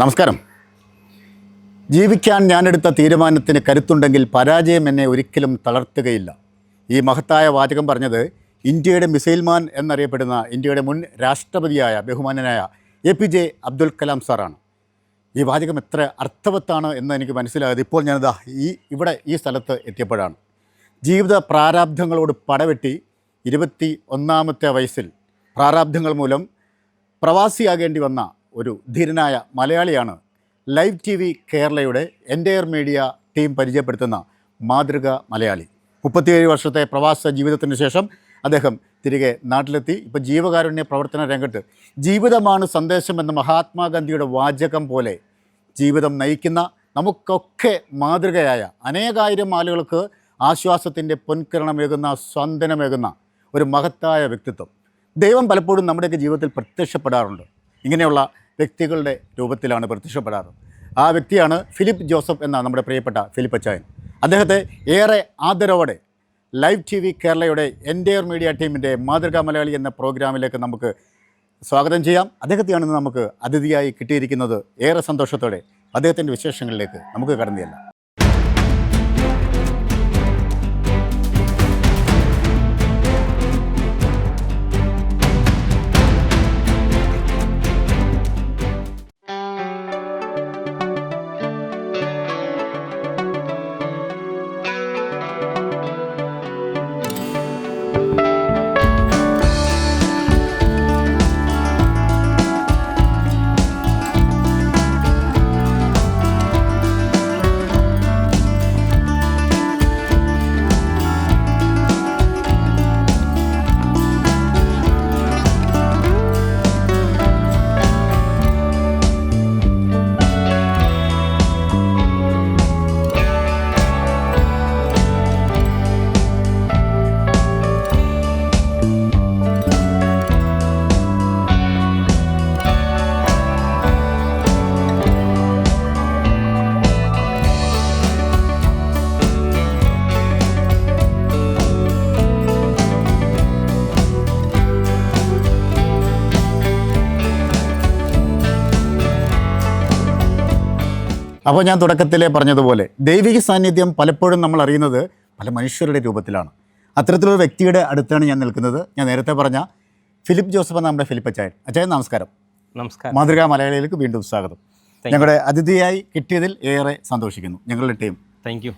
നമസ്കാരം. ജീവിക്കാൻ ഞാനെടുത്ത തീരുമാനത്തിന് കരുത്തുണ്ടെങ്കിൽ പരാജയം എന്നെ ഒരിക്കലും തളർത്തുകയില്ല. ഈ മഹത്തായ വാചകം പറഞ്ഞത് ഇന്ത്യയുടെ മിസൈൽമാൻ എന്നറിയപ്പെടുന്ന ഇന്ത്യയുടെ മുൻ രാഷ്ട്രപതിയായ ബഹുമാന്യനായ APJ അബ്ദുൽ കലാം സാറാണ്. ഈ വാചകം എത്ര അർത്ഥവത്താണ് എന്ന് എനിക്ക് മനസ്സിലായത് ഇപ്പോൾ ഞാനിതാ ഈ സ്ഥലത്ത് എത്തിയപ്പോഴാണ്. ജീവിത പ്രാരാബ്ധങ്ങളോട് പടവെട്ടി 21ാമത്തെ വയസ്സിൽ പ്രാരാബ്ധങ്ങൾ മൂലം പ്രവാസിയാകേണ്ടി വന്ന ഒരു ധീരനായ മലയാളിയാണ് ലൈവ് TV കേരളയുടെ എൻ്റയർ മീഡിയ ടീം പരിചയപ്പെടുത്തുന്ന മാതൃക മലയാളി. 37 വർഷത്തെ പ്രവാസ ജീവിതത്തിന് ശേഷം അദ്ദേഹം തിരികെ നാട്ടിലെത്തി. ഇപ്പോൾ ജീവകാരുണ്യ പ്രവർത്തന രംഗത്ത് ജീവിതമാണ് സന്ദേശം എന്ന മഹാത്മാഗാന്ധിയുടെ വാചകം പോലെ ജീവിതം നയിക്കുന്ന നമുക്കൊക്കെ മാതൃകയായ അനേകായിരം ആളുകൾക്ക് ആശ്വാസത്തിൻ്റെ പൊൻകിരണമേകുന്ന സ്വാന്തനമേകുന്ന ഒരു മഹത്തായ വ്യക്തിത്വം. ദൈവം പലപ്പോഴും നമ്മുടെയൊക്കെ ജീവിതത്തിൽ പ്രത്യക്ഷപ്പെടാറുണ്ട്. ഇങ്ങനെയുള്ള വ്യക്തികളുടെ രൂപത്തിലാണ് പ്രത്യക്ഷപ്പെടാറ്. ആ വ്യക്തിയാണ് ഫിലിപ്പ് ജോസഫ് എന്ന നമ്മുടെ പ്രിയപ്പെട്ട ഫിലിപ്പ് അച്ചായൻ. അദ്ദേഹത്തെ ഏറെ ആദരവോടെ ലൈവ് TV കേരളയുടെ എൻ്റയർ മീഡിയ ടീമിൻ്റെ മാതൃകാ മലയാളി എന്ന പ്രോഗ്രാമിലേക്ക് നമുക്ക് സ്വാഗതം ചെയ്യാം. അദ്ദേഹത്തെയാണ് ഇന്ന് നമുക്ക് അതിഥിയായി കിട്ടിയിരിക്കുന്നത്. ഏറെ സന്തോഷത്തോടെ അദ്ദേഹത്തിൻ്റെ വിശേഷങ്ങളിലേക്ക് നമുക്ക് കടന്നു ചെല്ലാം. അപ്പോൾ ഞാൻ തുടക്കത്തിലേ പറഞ്ഞതുപോലെ ദൈവിക സാന്നിധ്യം പലപ്പോഴും നമ്മൾ അറിയുന്നത് പല മനുഷ്യരുടെ രൂപത്തിലാണ്. അത്തരത്തിലൊരു വ്യക്തിയുടെ അടുത്താണ് ഞാൻ നിൽക്കുന്നത്. ഞാൻ നേരത്തെ പറഞ്ഞ ഫിലിപ്പ് ജോസഫ് എന്ന നമ്മുടെ ഫിലിപ്പ് അച്ചായൻ. അച്ചായൻ നമസ്കാരം. നമസ്കാരം. മാതൃകാ മലയാളിയിലേക്ക് വീണ്ടും സ്വാഗതം. ഞങ്ങളുടെ അതിഥിയായി കിട്ടിയതിൽ ഏറെ സന്തോഷിക്കുന്നു. ഞങ്ങളുടെ ടീം താങ്ക് യു.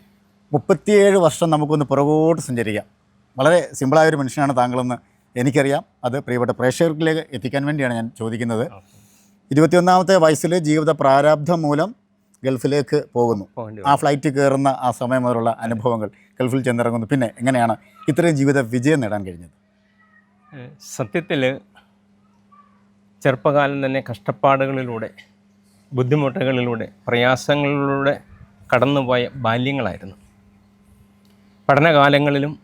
37 വർഷം നമുക്കൊന്ന് പുറകോട്ട് സഞ്ചരിക്കാം. വളരെ സിമ്പിളായൊരു മനുഷ്യനാണ് താങ്കളെന്ന് എനിക്കറിയാം. അത് പ്രിയപ്പെട്ട പ്രേക്ഷകരിലേക്ക് എത്തിക്കാൻ വേണ്ടിയാണ് ഞാൻ ചോദിക്കുന്നത്. 21ാമത്തെ വയസ്സിൽ ജീവിത പ്രാരാബ്ധം മൂലം ഗൾഫിലേക്ക് പോകുന്നു. ആ ഫ്ലൈറ്റ് കയറുന്ന ആ സമയം മുതലുള്ള അനുഭവങ്ങൾ, ഗൾഫിൽ ചെന്നിറങ്ങുന്നു, പിന്നെ എങ്ങനെയാണ് ഇത്രയും ജീവിത വിജയം നേടാൻ കഴിഞ്ഞത്? സത്യത്തിൽ ചെറുപ്പകാലം തന്നെ കഷ്ടപ്പാടുകളിലൂടെ, ബുദ്ധിമുട്ടുകളിലൂടെ, പ്രയാസങ്ങളിലൂടെ കടന്നുപോയ ബാല്യങ്ങളായിരുന്നു. പഠനകാലങ്ങളിലും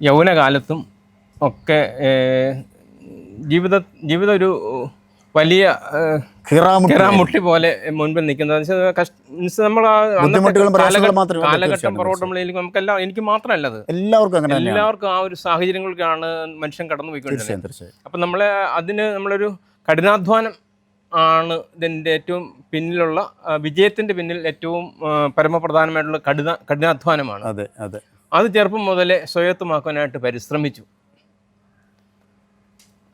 യൗവനകാലത്തും ഒക്കെ ജീവിതം ഒരു വലിയ കിറാമുട്ടി പോലെ മുൻപിൽ നിൽക്കുന്നത്. നമ്മൾ കാലഘട്ടം പുറകോട്ടുമ്പോഴേക്കും നമുക്കെല്ലാം, എനിക്ക് മാത്രമല്ല, അത് എല്ലാവർക്കും ആ ഒരു സാഹചര്യങ്ങൾക്കാണ് മനുഷ്യൻ കടന്നു പോയിക്കൊണ്ടിരുന്നത്. അപ്പം നമ്മളൊരു കഠിനാധ്വാനം ആണ് ഇതിൻ്റെ ഏറ്റവും പിന്നിലുള്ള വിജയത്തിൻ്റെ പിന്നിൽ ഏറ്റവും പരമപ്രധാനമായിട്ടുള്ള കഠിനാധ്വാനമാണ്. അത് ചെറുപ്പം മുതലേ സ്വായത്തമാക്കാനായിട്ട് പരിശ്രമിച്ചു.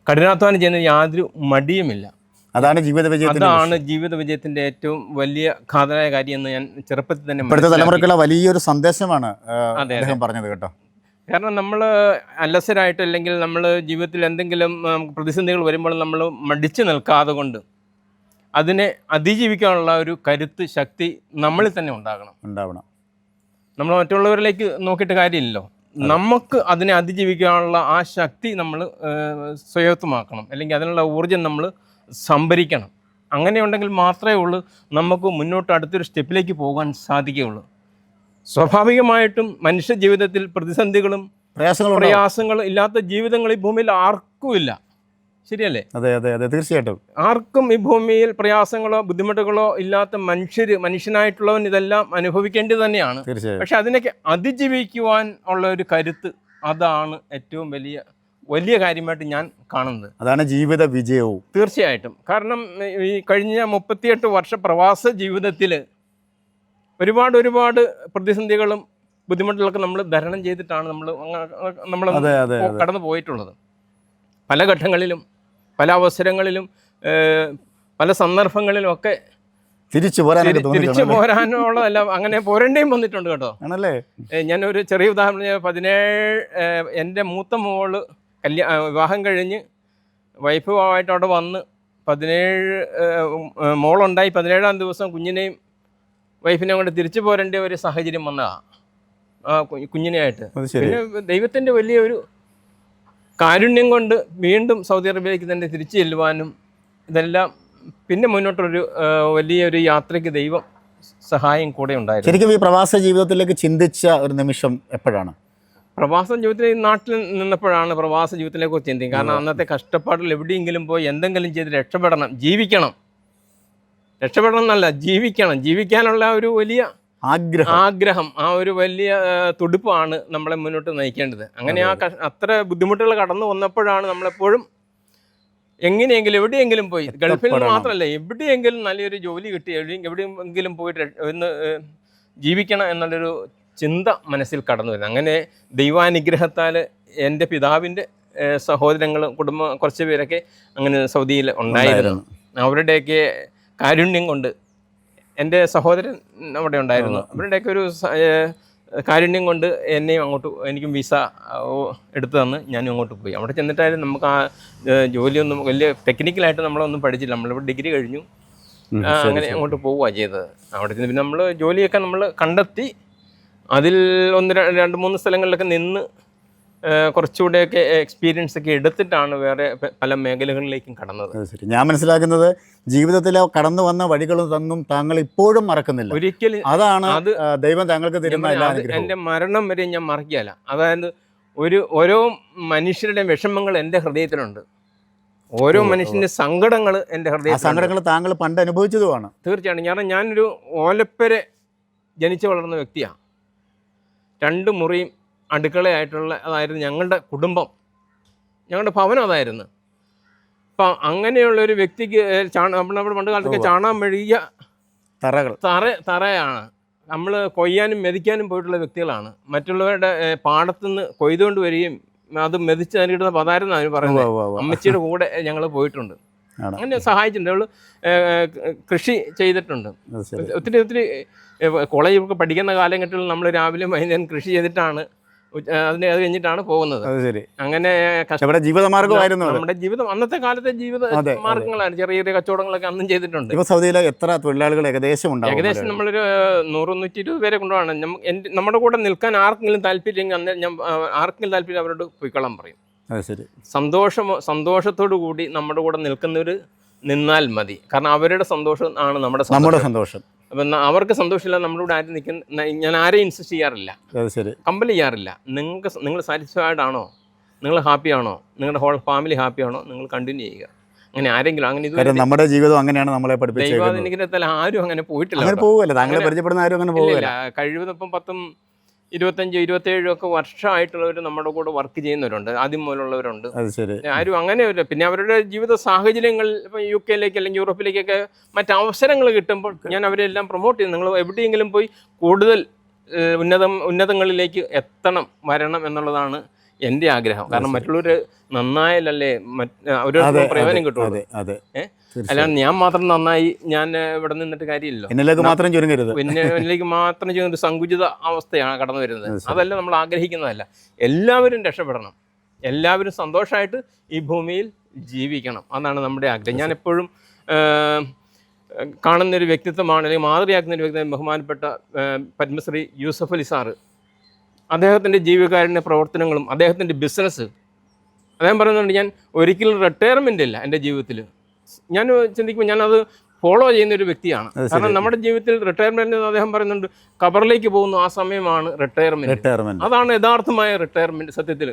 കഠിനാധ്വാനം ചെയ്യുന്ന യാതൊരു മടിയുമില്ല. അതാണ് ജീവിത വിജയത്തിന്റെ ഏറ്റവും വലിയ ഘാതനായ കാര്യം എന്ന് ഞാൻ ചെറുപ്പത്തിൽ തന്നെ ഇപ്പോഴത്തെ തലമുറക്കുള്ള വലിയൊരു സന്ദേശമാണ് അദ്ദേഹം പറഞ്ഞത് കേട്ടോ. കാരണം നമ്മൾ അലസരായിട്ട്, അല്ലെങ്കിൽ നമ്മൾ ജീവിതത്തിൽ എന്തെങ്കിലും പ്രതിസന്ധികൾ വരുമ്പോൾ നമ്മൾ മടിച്ചു നിൽക്കാതെ കൊണ്ട് അതിനെ അതിജീവിക്കാനുള്ള ഒരു കരുത്ത്, ശക്തി നമ്മളിൽ തന്നെ ഉണ്ടാവണം. നമ്മൾ മറ്റുള്ളവരിലേക്ക് നോക്കിയിട്ട് കാര്യമില്ലല്ലോ. നമുക്ക് അതിനെ അതിജീവിക്കാനുള്ള ആ ശക്തി നമ്മൾ സ്വായത്തമാക്കണം, അല്ലെങ്കിൽ അതിനുള്ള ഊർജ്ജം നമ്മൾ സംഭരിക്കണം. അങ്ങനെയുണ്ടെങ്കിൽ മാത്രമേ ഉള്ളൂ നമുക്ക് മുന്നോട്ട് അടുത്തൊരു സ്റ്റെപ്പിലേക്ക് പോകാൻ സാധിക്കുകയുള്ളൂ. സ്വാഭാവികമായിട്ടും മനുഷ്യ ജീവിതത്തിൽ പ്രതിസന്ധികളും പ്രയാസങ്ങളും ഇല്ലാത്ത ജീവിതങ്ങൾ ഈ ഭൂമിയിൽ ആർക്കുമില്ല. ശരിയല്ലേ? അതെ അതെ അതെ, തീർച്ചയായിട്ടും. ആർക്കും ഈ ഭൂമിയിൽ പ്രയാസങ്ങളോ ബുദ്ധിമുട്ടുകളോ ഇല്ലാത്ത മനുഷ്യനായിട്ടുള്ളവൻ ഇതെല്ലാം അനുഭവിക്കേണ്ടത് തന്നെയാണ്. പക്ഷെ അതിനൊക്കെ അതിജീവിക്കുവാൻ ഉള്ള ഒരു കരുത്ത്, അതാണ് ഏറ്റവും വലിയ വലിയ കാര്യമായിട്ട് ഞാൻ കാണുന്നത്. അതാണ് ജീവിത വിജയവും. തീർച്ചയായിട്ടും. കാരണം ഈ കഴിഞ്ഞ 38 വർഷ പ്രവാസ ജീവിതത്തിൽ ഒരുപാട് പ്രതിസന്ധികളും ബുദ്ധിമുട്ടുകളൊക്കെ നമ്മൾ തരണം ചെയ്തിട്ടാണ് നമ്മൾ കടന്നു പോയിട്ടുള്ളത്. പല ഘട്ടങ്ങളിലും പല അവസരങ്ങളിലും പല സന്ദർഭങ്ങളിലും ഒക്കെ തിരിച്ചു പോരാനുള്ളതല്ല, അങ്ങനെ പോരേണ്ടിയും വന്നിട്ടുണ്ട് കേട്ടോ. ആണല്ലേ? ഞാനൊരു ചെറിയ ഉദാഹരണം, എൻ്റെ മൂത്ത മോള് വിവാഹം കഴിഞ്ഞ് വൈഫുമായിട്ട് അവിടെ വന്ന് 17 മോളുണ്ടായി 17-ാം ദിവസം കുഞ്ഞിനെയും വൈഫിനെ കൊണ്ട് തിരിച്ചു പോരേണ്ട ഒരു സാഹചര്യം വന്നതാണ് കുഞ്ഞിനെയായിട്ട്. പിന്നെ ദൈവത്തിൻ്റെ വലിയൊരു കാരുണ്യം കൊണ്ട് വീണ്ടും സൗദി അറേബ്യയിലേക്ക് തന്നെ തിരിച്ചു ചെല്ലുവാനും ഇതെല്ലാം പിന്നെ മുന്നോട്ടൊരു വലിയൊരു യാത്രയ്ക്ക് ദൈവം സഹായം കൂടെ ഉണ്ടായിരുന്നു. ശരിക്കും ഈ പ്രവാസ ജീവിതത്തിലേക്ക് ചിന്തിച്ച ഒരു നിമിഷം എപ്പോഴാണ്? പ്രവാസ ജീവിതത്തിൽ നാട്ടിൽ നിന്നപ്പോഴാണ് പ്രവാസ ജീവിതത്തിലേക്ക് ചിന്തിക്കും. കാരണം അന്നത്തെ കഷ്ടപ്പാടിൽ എവിടെയെങ്കിലും പോയി എന്തെങ്കിലും ചെയ്ത് രക്ഷപ്പെടണം, ജീവിക്കണം എന്നല്ല, ജീവിക്കാനുള്ള ഒരു വലിയ ആഗ്രഹം, ആ ഒരു വലിയ തുടിപ്പാണ് നമ്മളെ മുന്നോട്ട് നയിക്കേണ്ടത്. അങ്ങനെ അത്ര ബുദ്ധിമുട്ടുകൾ കടന്നു വന്നപ്പോഴാണ് നമ്മളെപ്പോഴും എങ്ങനെയെങ്കിലും എവിടെയെങ്കിലും പോയി, ഗൾഫിൽ മാത്രമല്ല എവിടെയെങ്കിലും നല്ലൊരു ജോലി കിട്ടി എവിടെയെങ്കിലും പോയിട്ട് ഒന്ന് ജീവിക്കണം എന്നുള്ളൊരു ചിന്ത മനസ്സിൽ കടന്നു വരുന്നത്. അങ്ങനെ ദൈവാനുഗ്രഹത്താൽ എൻ്റെ പിതാവിൻ്റെ സഹോദരങ്ങളും കുടുംബം കുറച്ച് പേരൊക്കെ അങ്ങനെ സൗദിയിൽ ഉണ്ടായിരുന്നു. അവരുടെയൊക്കെ കാരുണ്യം കൊണ്ട്, എൻ്റെ സഹോദരൻ അവിടെ ഉണ്ടായിരുന്നു, അവരുടെയൊക്കെ ഒരു കാരുണ്യം കൊണ്ട് എന്നെയും എനിക്കും വിസ എടുത്തു തന്ന് ഞാനും അങ്ങോട്ട് പോയി. അവിടെ ചെന്നിട്ടായാലും നമുക്ക് ആ ജോലിയൊന്നും വലിയ ടെക്നിക്കലായിട്ട് നമ്മളൊന്നും പഠിച്ചില്ല. നമ്മളിവിടെ ഡിഗ്രി കഴിഞ്ഞു, അങ്ങനെ അങ്ങോട്ട് പോവുകയാണ് ചെയ്തത്. അവിടെ ചെന്ന് പിന്നെ നമ്മൾ ജോലിയൊക്കെ നമ്മൾ കണ്ടെത്തി അതിൽ 1-2-3 സ്ഥലങ്ങളിലൊക്കെ നിന്ന് കുറച്ചുകൂടെയൊക്കെ എക്സ്പീരിയൻസ് ഒക്കെ എടുത്തിട്ടാണ് വേറെ പല മേഖലകളിലേക്കും കടന്നത്. ഞാൻ മനസ്സിലാക്കുന്നത് ജീവിതത്തിൽ കടന്നു വന്ന വഴികളൊന്നും താങ്കൾ ഇപ്പോഴും മറക്കുന്നില്ല. ഒരിക്കലും. അതാണ് ദൈവം താങ്കൾക്ക് തരുന്ന എൻ്റെ മരണം വരെ ഞാൻ മറക്കുകയല്ല. അതായത് ഓരോ മനുഷ്യരുടെ വിഷമങ്ങൾ എൻ്റെ ഹൃദയത്തിലുണ്ട്, ഓരോ മനുഷ്യൻ്റെ സങ്കടങ്ങൾ എൻ്റെ ഹൃദയത്തിൽ. സങ്കടങ്ങൾ താങ്കൾ പണ്ട് അനുഭവിച്ചതുമാണ്. തീർച്ചയായിട്ടും. ഞാനൊരു ഓലപ്പരെ ജനിച്ചു വളർന്ന വ്യക്തിയാണ്. 2 മുറിയും അടുക്കളയായിട്ടുള്ള അതായിരുന്നു ഞങ്ങളുടെ കുടുംബം, ഞങ്ങളുടെ ഭവനം അതായിരുന്നു. അപ്പം അങ്ങനെയുള്ളൊരു വ്യക്തിക്ക് നമ്മുടെ പണ്ട് കാലത്തൊക്കെ ചാണാൻ മെഴുകിയ തറയാണ്. നമ്മൾ കൊയ്യാനും മെതിക്കാനും പോയിട്ടുള്ള വ്യക്തികളാണ്. മറ്റുള്ളവരുടെ പാടത്തുനിന്ന് കൊയ്തുകൊണ്ട് വരികയും അത് മെതിച്ച് അതിനിടുന്ന പതാരം അവർ പറയുന്നത്. അമ്മച്ചിയുടെ കൂടെ ഞങ്ങൾ പോയിട്ടുണ്ട്, അങ്ങനെ സഹായിച്ചിട്ടുണ്ട്. അവൾ കൃഷി ചെയ്തിട്ടുണ്ട്. ഒത്തിരി കോളേജൊക്കെ പഠിക്കുന്ന കാലഘട്ടത്തിൽ നമ്മൾ രാവിലെ വൈകുന്നേരം കൃഷി ചെയ്തിട്ടാണ് അത് കഴിഞ്ഞിട്ടാണ് പോകുന്നത്. അങ്ങനെ ജീവിതമാർഗമായിരുന്നു നമ്മുടെ ജീവിതം. അന്നത്തെ കാലത്തെ ജീവിത മാർഗങ്ങളാണ്. ചെറിയ ചെറിയ കച്ചവടങ്ങളൊക്കെ അന്നും ചെയ്തിട്ടുണ്ട്. സൗദിയിലെ എത്ര തൊഴിലാളികൾ ഏകദേശം നമ്മളൊരു 100-120 പേരെ കൊണ്ടുപോകണം. നമ്മുടെ കൂടെ നിൽക്കാൻ ആർക്കെങ്കിലും താല്പര്യം താല്പര്യം അവരോട് പോയിക്കൊള്ളാൻ പറയും. സന്തോഷത്തോടു കൂടി നമ്മുടെ കൂടെ നിൽക്കുന്നവർ നിന്നാൽ മതി. കാരണം അവരുടെ സന്തോഷം ആണ് നമ്മുടെ സന്തോഷം. അപ്പം അവർക്ക് സന്തോഷമില്ല നമ്മുടെ കൂടെ ആരും നിൽക്കുന്ന ഞാൻ ആരെയും ഇൻസിസ്റ്റ് ചെയ്യാറില്ല, കമ്പൽ ചെയ്യാറില്ല. നിങ്ങൾ സാറ്റിസ്ഫൈഡ് ആണോ, നിങ്ങൾ ഹാപ്പി ആണോ, നിങ്ങളുടെ ഹോൾ ഫാമിലി ഹാപ്പി ആണോ, നിങ്ങൾ കണ്ടിന്യൂ ചെയ്യുക. അങ്ങനെ ആരെങ്കിലും അങ്ങനെ നമ്മുടെ ജീവിതം അങ്ങനെയാണ് നമ്മളെ പഠിപ്പിച്ചത്. ദൈവാനുഗ്രഹത്താൽ ആരും അങ്ങനെ പോയിട്ടില്ല. കഴിവതിപ്പം 10-25-27 ഒക്കെ വർഷമായിട്ടുള്ളവർ നമ്മുടെ കൂടെ വർക്ക് ചെയ്യുന്നവരുണ്ട്, ആദ്യം മുതലുള്ളവരുണ്ട്. ആരും അങ്ങനെ പിന്നെ അവരുടെ ജീവിത സാഹചര്യങ്ങൾ ഇപ്പം UK അല്ലെങ്കിൽ യൂറോപ്പിലേക്കൊക്കെ മറ്റവസരങ്ങൾ കിട്ടുമ്പോൾ ഞാൻ അവരെല്ലാം പ്രൊമോട്ട് ചെയ്യും. നിങ്ങൾ എവിടെയെങ്കിലും പോയി കൂടുതൽ ഉന്നതങ്ങളിലേക്ക് വരണം എന്നുള്ളതാണ് എൻ്റെ ആഗ്രഹം. കാരണം മറ്റുള്ളവർ നന്നായാലല്ലേ അവരുടെ പ്രയോജനം കിട്ടുള്ളൂ. അല്ലാണ്ട് ഞാൻ മാത്രം നന്നായി ഞാൻ ഇവിടെ നിന്നിട്ട് കാര്യമില്ലല്ലോ. എന്നിലേക്ക് മാത്രം ചുരുങ്ങരുത്. സങ്കുചിത അവസ്ഥയാണ് കടന്നു വരുന്നത്. അതല്ല നമ്മൾ ആഗ്രഹിക്കുന്നതല്ല. എല്ലാവരും രക്ഷപ്പെടണം, എല്ലാവരും സന്തോഷമായിട്ട് ഈ ഭൂമിയിൽ ജീവിക്കണം. അതാണ് നമ്മുടെ ആഗ്രഹം. ഞാൻ എപ്പോഴും കാണുന്നൊരു വ്യക്തിത്വമാണ്, അല്ലെങ്കിൽ മാതൃയാക്കുന്നൊരു വ്യക്തിത്വം ബഹുമാനപ്പെട്ട പത്മശ്രീ യൂസഫ് അലി സാറ്. അദ്ദേഹത്തിൻ്റെ ജീവകാരുണ്യ പ്രവർത്തനങ്ങളും അദ്ദേഹത്തിൻ്റെ ബിസിനസ്. അദ്ദേഹം പറയുന്നുണ്ട്, ഞാൻ ഒരിക്കലും റിട്ടയർമെൻ്റ് ഇല്ല എൻ്റെ ജീവിതത്തിൽ. ഞാൻ ചിന്തിക്കുമ്പോൾ ഞാനത് ഫോളോ ചെയ്യുന്നൊരു വ്യക്തിയാണ്. കാരണം നമ്മുടെ ജീവിതത്തിൽ റിട്ടയർമെൻറ്റ് അദ്ദേഹം പറയുന്നുണ്ട്, ഖബറിലേക്ക് പോകുന്ന ആ സമയമാണ് റിട്ടയർമെൻറ്റ്. അതാണ് യഥാർത്ഥമായ റിട്ടയർമെൻറ്റ് സത്യത്തിൽ,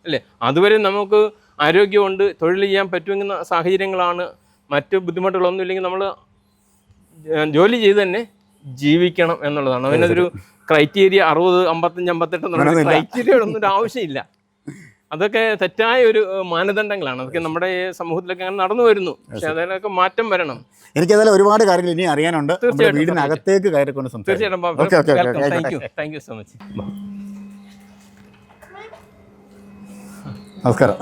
അല്ലേ? അതുവരെ നമുക്ക് ആരോഗ്യമുണ്ട്, തൊഴിൽ ചെയ്യാൻ പറ്റുമെന്ന സാഹചര്യങ്ങളാണ്. മറ്റ് ബുദ്ധിമുട്ടുകളൊന്നും ഇല്ലെങ്കിൽ നമ്മൾ ജോലി ചെയ്ത് തന്നെ ജീവിക്കണം എന്നുള്ളതാണ്. അതിനൊരു ക്രൈറ്റീരിയ 60, 55, 58 എന്നുള്ള ക്രൈറ്റീരിയ ഒന്നും ഒരു ആവശ്യമില്ല. അതൊക്കെ തെറ്റായ ഒരു മാനദണ്ഡങ്ങളാണ്. അതൊക്കെ നമ്മുടെ ഈ സമൂഹത്തിലൊക്കെ അങ്ങനെ നടന്നു വരുന്നു. പക്ഷെ അതിനൊക്കെ മാറ്റം വരണം. എനിക്കതിൽ ഒരുപാട് കാര്യങ്ങൾ ഇനി അറിയാനുണ്ട്. നമ്മുടെ വീടിനകത്തേക്ക് കയറിക്കൊണ്ട് തീർച്ചയായിട്ടും. Thank you so much. നമസ്കാരം.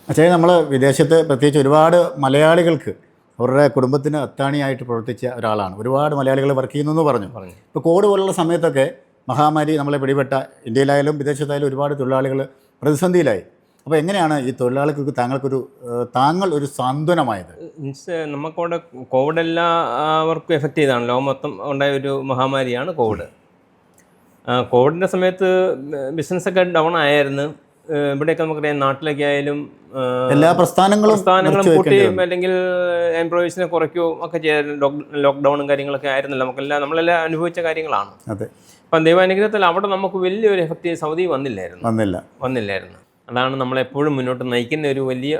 അച്ഛാ, നമ്മൾ വിദേശത്ത് പ്രത്യേകിച്ച് ഒരുപാട് മലയാളികൾക്ക് അവരുടെ കുടുംബത്തിന് അത്താണിയായിട്ട് പ്രവർത്തിച്ച ഒരാളാണ്. ഒരുപാട് മലയാളികൾ വർക്ക് ചെയ്യുന്നു പറഞ്ഞു. ഇപ്പോൾ കോവിഡ് പോലുള്ള സമയത്തൊക്കെ മഹാമാരി നമ്മളെ പിടിപെട്ട ഇന്ത്യയിലായാലും വിദേശത്തായാലും ഒരുപാട് തൊഴിലാളികൾ പ്രതിസന്ധിയിലായി. അപ്പോൾ എങ്ങനെയാണ് ഈ തൊഴിലാളികൾക്ക് താങ്കൾ ഒരു സാന്ത്വനമായത്? മീൻസ് നമുക്കവിടെ കോവിഡ് എല്ലാവർക്കും എഫക്റ്റ് ചെയ്തതാണ്. ലോകം മൊത്തം ഉണ്ടായ ഒരു മഹാമാരിയാണ് കോവിഡ്. കോവിഡിൻ്റെ സമയത്ത് ബിസിനസ്സൊക്കെ ഡൗൺ ആയിരുന്നു. ഇവിടെയൊക്കെ നമുക്കറിയാം, നാട്ടിലൊക്കെ ആയാലും എല്ലാ പ്രസ്ഥാനങ്ങളും കൂട്ടുകയും അല്ലെങ്കിൽ എംപ്ലോയീസിനെ കുറയ്ക്കുകയോ ഒക്കെ ചെയ്യായിരുന്നു. ലോക്ക്ഡൗണും കാര്യങ്ങളൊക്കെ ആയിരുന്നല്ലോ, നമ്മളെല്ലാം അനുഭവിച്ച കാര്യങ്ങളാണ്. അതെ. അപ്പം ദൈവാനുഗ്രഹത്തിൽ അവിടെ നമുക്ക് വലിയൊരു എഫക്റ്റ് സൗദി വന്നില്ലായിരുന്നു. അതാണ് നമ്മളെപ്പോഴും മുന്നോട്ട് നയിക്കുന്ന ഒരു വലിയ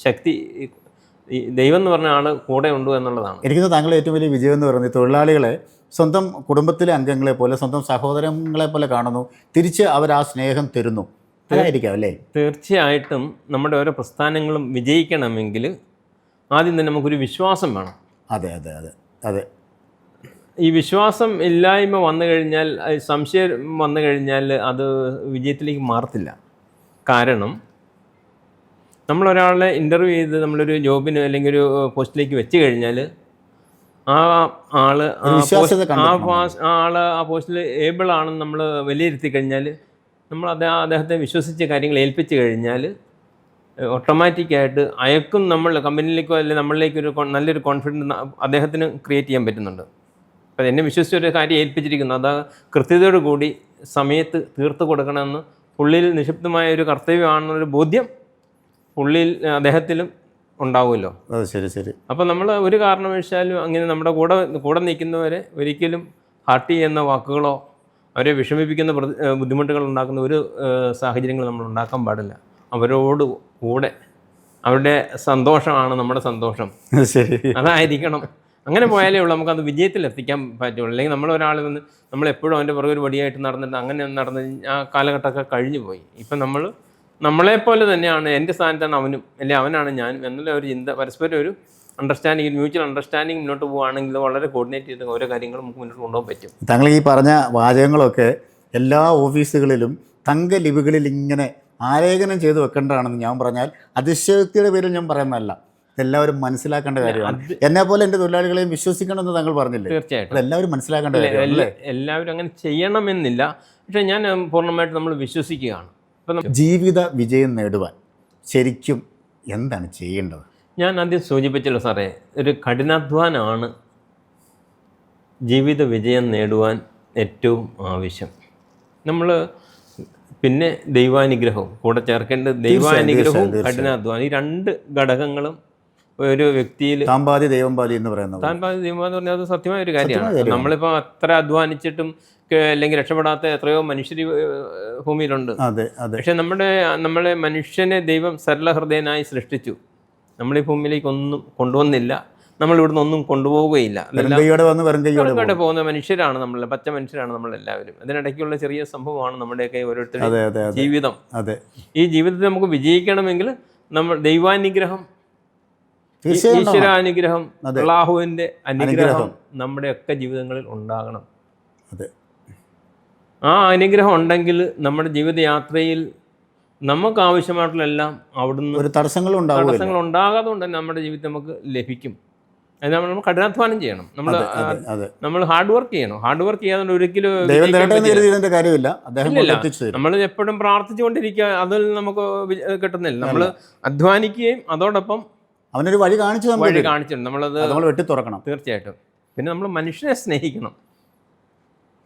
ശക്തി. ദൈവം എന്ന് പറഞ്ഞ ആൾ കൂടെ ഉണ്ട് എന്നുള്ളതാണ്. എനിക്ക് താങ്കളുടെ ഏറ്റവും വലിയ വിജയം എന്ന് പറയുന്നത് തൊഴിലാളികളെ സ്വന്തം കുടുംബത്തിലെ അംഗങ്ങളെ പോലെ, സ്വന്തം സഹോദരങ്ങളെ പോലെ കാണുന്നു. തിരിച്ച് അവർ ആ സ്നേഹം തരുന്നു. അതായിരിക്കാം അല്ലേ? തീർച്ചയായിട്ടും. നമ്മുടെ ഓരോ പ്രസ്ഥാനങ്ങളും വിജയിക്കണമെങ്കിൽ ആദ്യം തന്നെ നമുക്കൊരു വിശ്വാസം വേണം. അതെ അതെ അതെ അതെ. ഈ വിശ്വാസം ഇല്ലായ്മ വന്നു കഴിഞ്ഞാൽ, സംശയം വന്നു കഴിഞ്ഞാൽ അത് വിജയത്തിലേക്ക് മാറത്തില്ല. കാരണം നമ്മളൊരാളെ ഇൻ്റർവ്യൂ ചെയ്ത് നമ്മളൊരു ജോബിന് അല്ലെങ്കിൽ ഒരു പോസ്റ്റിലേക്ക് വെച്ച് കഴിഞ്ഞാൽ ആ പോസ്റ്റിൽ ഏബിൾ ആണെന്ന് നമ്മൾ വിലയിരുത്തി കഴിഞ്ഞാൽ, നമ്മൾ അദ്ദേഹത്തെ വിശ്വസിച്ച കാര്യങ്ങൾ ഏൽപ്പിച്ച് കഴിഞ്ഞാൽ ഓട്ടോമാറ്റിക്കായിട്ട് അയക്കും. നമ്മൾ കമ്പനിയിലേക്കോ അല്ലെങ്കിൽ നമ്മളിലേക്കൊരു നല്ലൊരു കോൺഫിഡൻസ് അദ്ദേഹത്തിന് ക്രിയേറ്റ് ചെയ്യാൻ പറ്റുന്നുണ്ട്. അപ്പോൾ എന്നെ വിശ്വസിച്ചൊരു കാര്യം ഏൽപ്പിച്ചിരിക്കുന്നു, അത് കൃത്യതയോടു കൂടി സമയത്ത് തീർത്ത് കൊടുക്കണമെന്ന് പുള്ളിയിൽ നിക്ഷിപ്തമായ ഒരു കർത്തവ്യമാണെന്നൊരു ബോധ്യം അദ്ദേഹത്തിലും ഉണ്ടാവുമല്ലോ. ശരി. അപ്പോൾ നമ്മൾ ഒരു കാരണവശാലും അങ്ങനെ നമ്മുടെ കൂടെ നിൽക്കുന്നവരെ ഒരിക്കലും ഹർട്ട് ചെയ്യുന്ന വാക്കുകളോ അവരെ വിഷമിപ്പിക്കുന്ന ബുദ്ധിമുട്ടുകൾ ഉണ്ടാക്കുന്ന ഒരു സാഹചര്യങ്ങൾ നമ്മൾ ഉണ്ടാക്കാൻ പാടില്ല. അവരോട് കൂടെ അവരുടെ സന്തോഷമാണ് നമ്മുടെ സന്തോഷം. ശരി, അതായിരിക്കണം. അങ്ങനെ പോയാലേ ഉള്ളൂ നമുക്കത് വിജയത്തിൽ എത്തിക്കാൻ പറ്റുള്ളൂ. അല്ലെങ്കിൽ നമ്മളൊരാൾ വന്ന് നമ്മളെപ്പോഴും അവൻ്റെ പുറകെ ഒരു വടിയായിട്ട് നടന്നിട്ട് അങ്ങനെ നടന്ന് ആ കാലഘട്ടമൊക്കെ കഴിഞ്ഞു പോയി. ഇപ്പം നമ്മളെപ്പോലെ തന്നെയാണ്, എൻ്റെ സ്ഥാനത്താണ് അവനും, അല്ലെങ്കിൽ അവനാണ് ഞാനും എന്നുള്ള ഒരു ചിന്ത, പരസ്പരം ഒരു അണ്ടർസ്റ്റാൻഡിങ്, മ്യൂച്വൽ അണ്ടർസ്റ്റാൻഡിങ് മുന്നോട്ട് പോവുകയാണെങ്കിൽ വളരെ കോർഡിനേറ്റ് ചെയ്ത് ഓരോ കാര്യങ്ങളും നമുക്ക് മുന്നോട്ട് കൊണ്ടുപോകാൻ പറ്റും. താങ്കൾ ഈ പറഞ്ഞ വാചകങ്ങളൊക്കെ എല്ലാ ഓഫീസുകളിലും തങ്കലിപികളിൽ ഇങ്ങനെ ആലേഖനം ചെയ്ത് വെക്കേണ്ടതാണെന്ന് ഞാൻ പറഞ്ഞാൽ അതിശയോക്തിയുടെ പേരിൽ ഞാൻ പറയുന്നതല്ല. എല്ലാവരും മനസ്സിലാക്കേണ്ട കാര്യമാണ്. എന്നെ പോലെ എൻ്റെ തൊഴിലാളികളെയും വിശ്വസിക്കണമെന്ന് താങ്കൾ പറഞ്ഞില്ലേ? തീർച്ചയായിട്ടും എല്ലാവരും മനസ്സിലാക്കേണ്ട കാര്യമല്ലേ? എല്ലാവരും അങ്ങനെ ചെയ്യണമെന്നില്ല, പക്ഷേ ഞാൻ പൂർണ്ണമായിട്ട് നമ്മൾ വിശ്വസിക്കുകയാണ്. അപ്പം ജീവിത വിജയം നേടുവാൻ ശരിക്കും എന്താണ് ചെയ്യേണ്ടത്? ഞാൻ ആദ്യം സൂചിപ്പിച്ചല്ലോ സാറേ, ഒരു കഠിനാധ്വാനമാണ് ജീവിത വിജയം നേടുവാൻ ഏറ്റവും ആവശ്യം. നമ്മൾ പിന്നെ ദൈവാനുഗ്രഹവും കൂടെ ചേർക്കേണ്ടത്. ദൈവാനുഗ്രഹവും കഠിനാധ്വാനം, ഈ രണ്ട് ഘടകങ്ങളും ഒരു വ്യക്തിയിൽ. താൻപാതി ദൈവംപാതി എന്ന് പറയുന്നത്. താൻപാതി ദൈവംപാതി എന്ന് പറഞ്ഞാൽ അത് സത്യമായ ഒരു കാര്യമാണ്. നമ്മളിപ്പോൾ അത്ര അധ്വാനിച്ചിട്ടും അല്ലെങ്കിൽ രക്ഷപ്പെടാത്ത എത്രയോ മനുഷ്യർ ഭൂമിയിലുണ്ട്. പക്ഷെ നമ്മളെ മനുഷ്യനെ ദൈവം സരളഹൃദയനായി സൃഷ്ടിച്ചു. നമ്മളീ ഭൂമിയിലേക്ക് ഒന്നും കൊണ്ടുവന്നില്ല, നമ്മളിവിടുന്ന് ഒന്നും കൊണ്ടുപോവുകയില്ല. വെറുതെ പോകുന്ന മനുഷ്യരാണ് നമ്മൾ, പച്ച മനുഷ്യരാണ് നമ്മളെല്ലാവരും. അതിനിടയ്ക്കുള്ള ചെറിയ സംഭവമാണ് നമ്മുടെയൊക്കെ ഓരോരുത്തരുടെ ജീവിതം. ഈ ജീവിതത്തിൽ നമുക്ക് വിജയിക്കണമെങ്കിൽ നമ്മൾ ദൈവാനുഗ്രഹം, ഈശ്വരാനുഗ്രഹം, അല്ലാഹുവിൻ്റെ അനുഗ്രഹം നമ്മുടെയൊക്കെ ജീവിതങ്ങളിൽ ഉണ്ടാകണം. ആ അനുഗ്രഹം ഉണ്ടെങ്കിൽ നമ്മുടെ ജീവിതയാത്രയിൽ നമുക്ക് ആവശ്യമായിട്ടുള്ള എല്ലാം അവിടുന്ന് ഒരു തടസ്സങ്ങൾ ഉണ്ടാകാതെ കൊണ്ട് തന്നെ നമ്മുടെ ജീവിതം നമുക്ക് ലഭിക്കും. അത് നമ്മൾ കഠിനാധ്വാനം ചെയ്യണം, നമ്മൾ ഹാർഡ് വർക്ക് ചെയ്യണം. ഹാർഡ് വർക്ക് ചെയ്യാതെ ഒരിക്കലും നമ്മൾ എപ്പോഴും പ്രാർത്ഥിച്ചുകൊണ്ടിരിക്കുക, അതിൽ നമുക്ക് കിട്ടുന്നില്ല. നമ്മൾ അധ്വാനിക്കുകയും അതോടൊപ്പം അവനൊരു വഴി കാണിച്ചിട്ടുണ്ട്, നമ്മളത് വെട്ടി തുറക്കണം. തീർച്ചയായിട്ടും. പിന്നെ നമ്മൾ മനുഷ്യനെ സ്നേഹിക്കണം.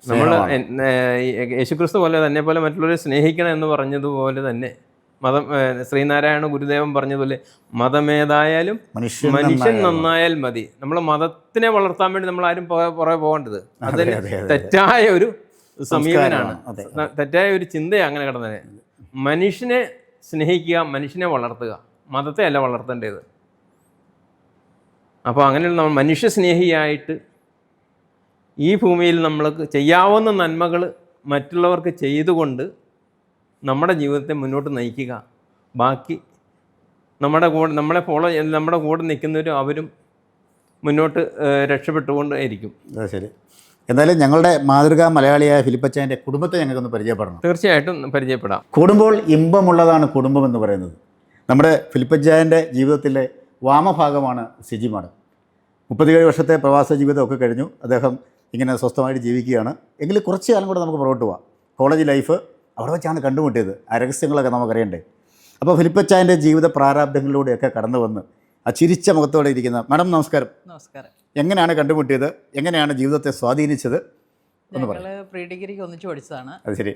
നമ്മൾ യേശുക്രിസ്തു പോലെ തന്നെ പോലെ മറ്റുള്ളവരെ സ്നേഹിക്കണം എന്ന് പറഞ്ഞതുപോലെ തന്നെ ശ്രീനാരായണ ഗുരുദേവൻ പറഞ്ഞതുപോലെ മതമേതായാലും മനുഷ്യൻ നന്നായാൽ മതി. നമ്മൾ മതത്തിനെ വളർത്താൻ വേണ്ടി നമ്മൾ ആരും പുറകെ പോകേണ്ടത്. അതിന് തെറ്റായ ഒരു സമീപനാണ്, തെറ്റായ ഒരു ചിന്തയാണ് അങ്ങനെ കിടന്നത്. മനുഷ്യനെ സ്നേഹിക്കുക, മനുഷ്യനെ വളർത്തുക, മതത്തെ അല്ല വളർത്തേണ്ടത്. അപ്പോൾ അങ്ങനെയുള്ള നമ്മൾ മനുഷ്യസ്നേഹിയായിട്ട് ഈ ഭൂമിയിൽ നമ്മൾക്ക് ചെയ്യാവുന്ന നന്മകൾ മറ്റുള്ളവർക്ക് ചെയ്തുകൊണ്ട് നമ്മുടെ ജീവിതത്തെ മുന്നോട്ട് നയിക്കുക. ബാക്കി നമ്മുടെ കൂടെ നിൽക്കുന്നവരും അവരും മുന്നോട്ട് രക്ഷപ്പെട്ടുകൊണ്ട് ഇരിക്കും. അത് ശരി. എന്തായാലും ഞങ്ങളുടെ മാതൃകാ മലയാളിയായ ഫിലിപ്പച്ചായൻ്റെ കുടുംബത്തെ ഞങ്ങൾക്കൊന്ന് പരിചയപ്പെടണം. തീർച്ചയായിട്ടും പരിചയപ്പെടാം. കൂടുമ്പോൾ ഇമ്പമുള്ളതാണ് കുടുംബം എന്ന് പറയുന്നത്. നമ്മുടെ ഫിലിപ്പച്ചായൻ്റെ ജീവിതത്തിലെ വാമഭാഗമാണ് സിജി മാഡം. 37 വർഷത്തെ പ്രവാസ ജീവിതമൊക്കെ കഴിഞ്ഞു. അദ്ദേഹം ഇങ്ങനെ സ്വസ്ഥമായിട്ട് ജീവിക്കുകയാണ്. എങ്കിലും കുറച്ച് കാലം കൂടെ നമുക്ക് പുറകോട്ട് പോവാം. കോളേജ് ലൈഫ് അവിടെ വെച്ചാണ് കണ്ടുമുട്ടിയത്. ആ രഹസ്യങ്ങളൊക്കെ നമുക്കറിയണ്ടേ. അപ്പോൾ ഫിലിപ്പച്ചായൻ്റെ ജീവിത പ്രാരാബ്ദങ്ങളിലൂടെയൊക്കെ കടന്നു വന്ന് ആ ചിരിച്ച മുഖത്തോടെ ഇരിക്കുന്ന മാഡം, നമസ്കാരം. നമസ്കാരം. എങ്ങനെയാണ് കണ്ടുമുട്ടിയത്? എങ്ങനെയാണ് ജീവിതത്തെ സ്വാധീനിച്ചത്? ഞങ്ങൾ പ്രീ ഡിഗ്രിക്ക് ഒന്നിച്ച് പഠിച്ചതാണ്. അത് ശരി.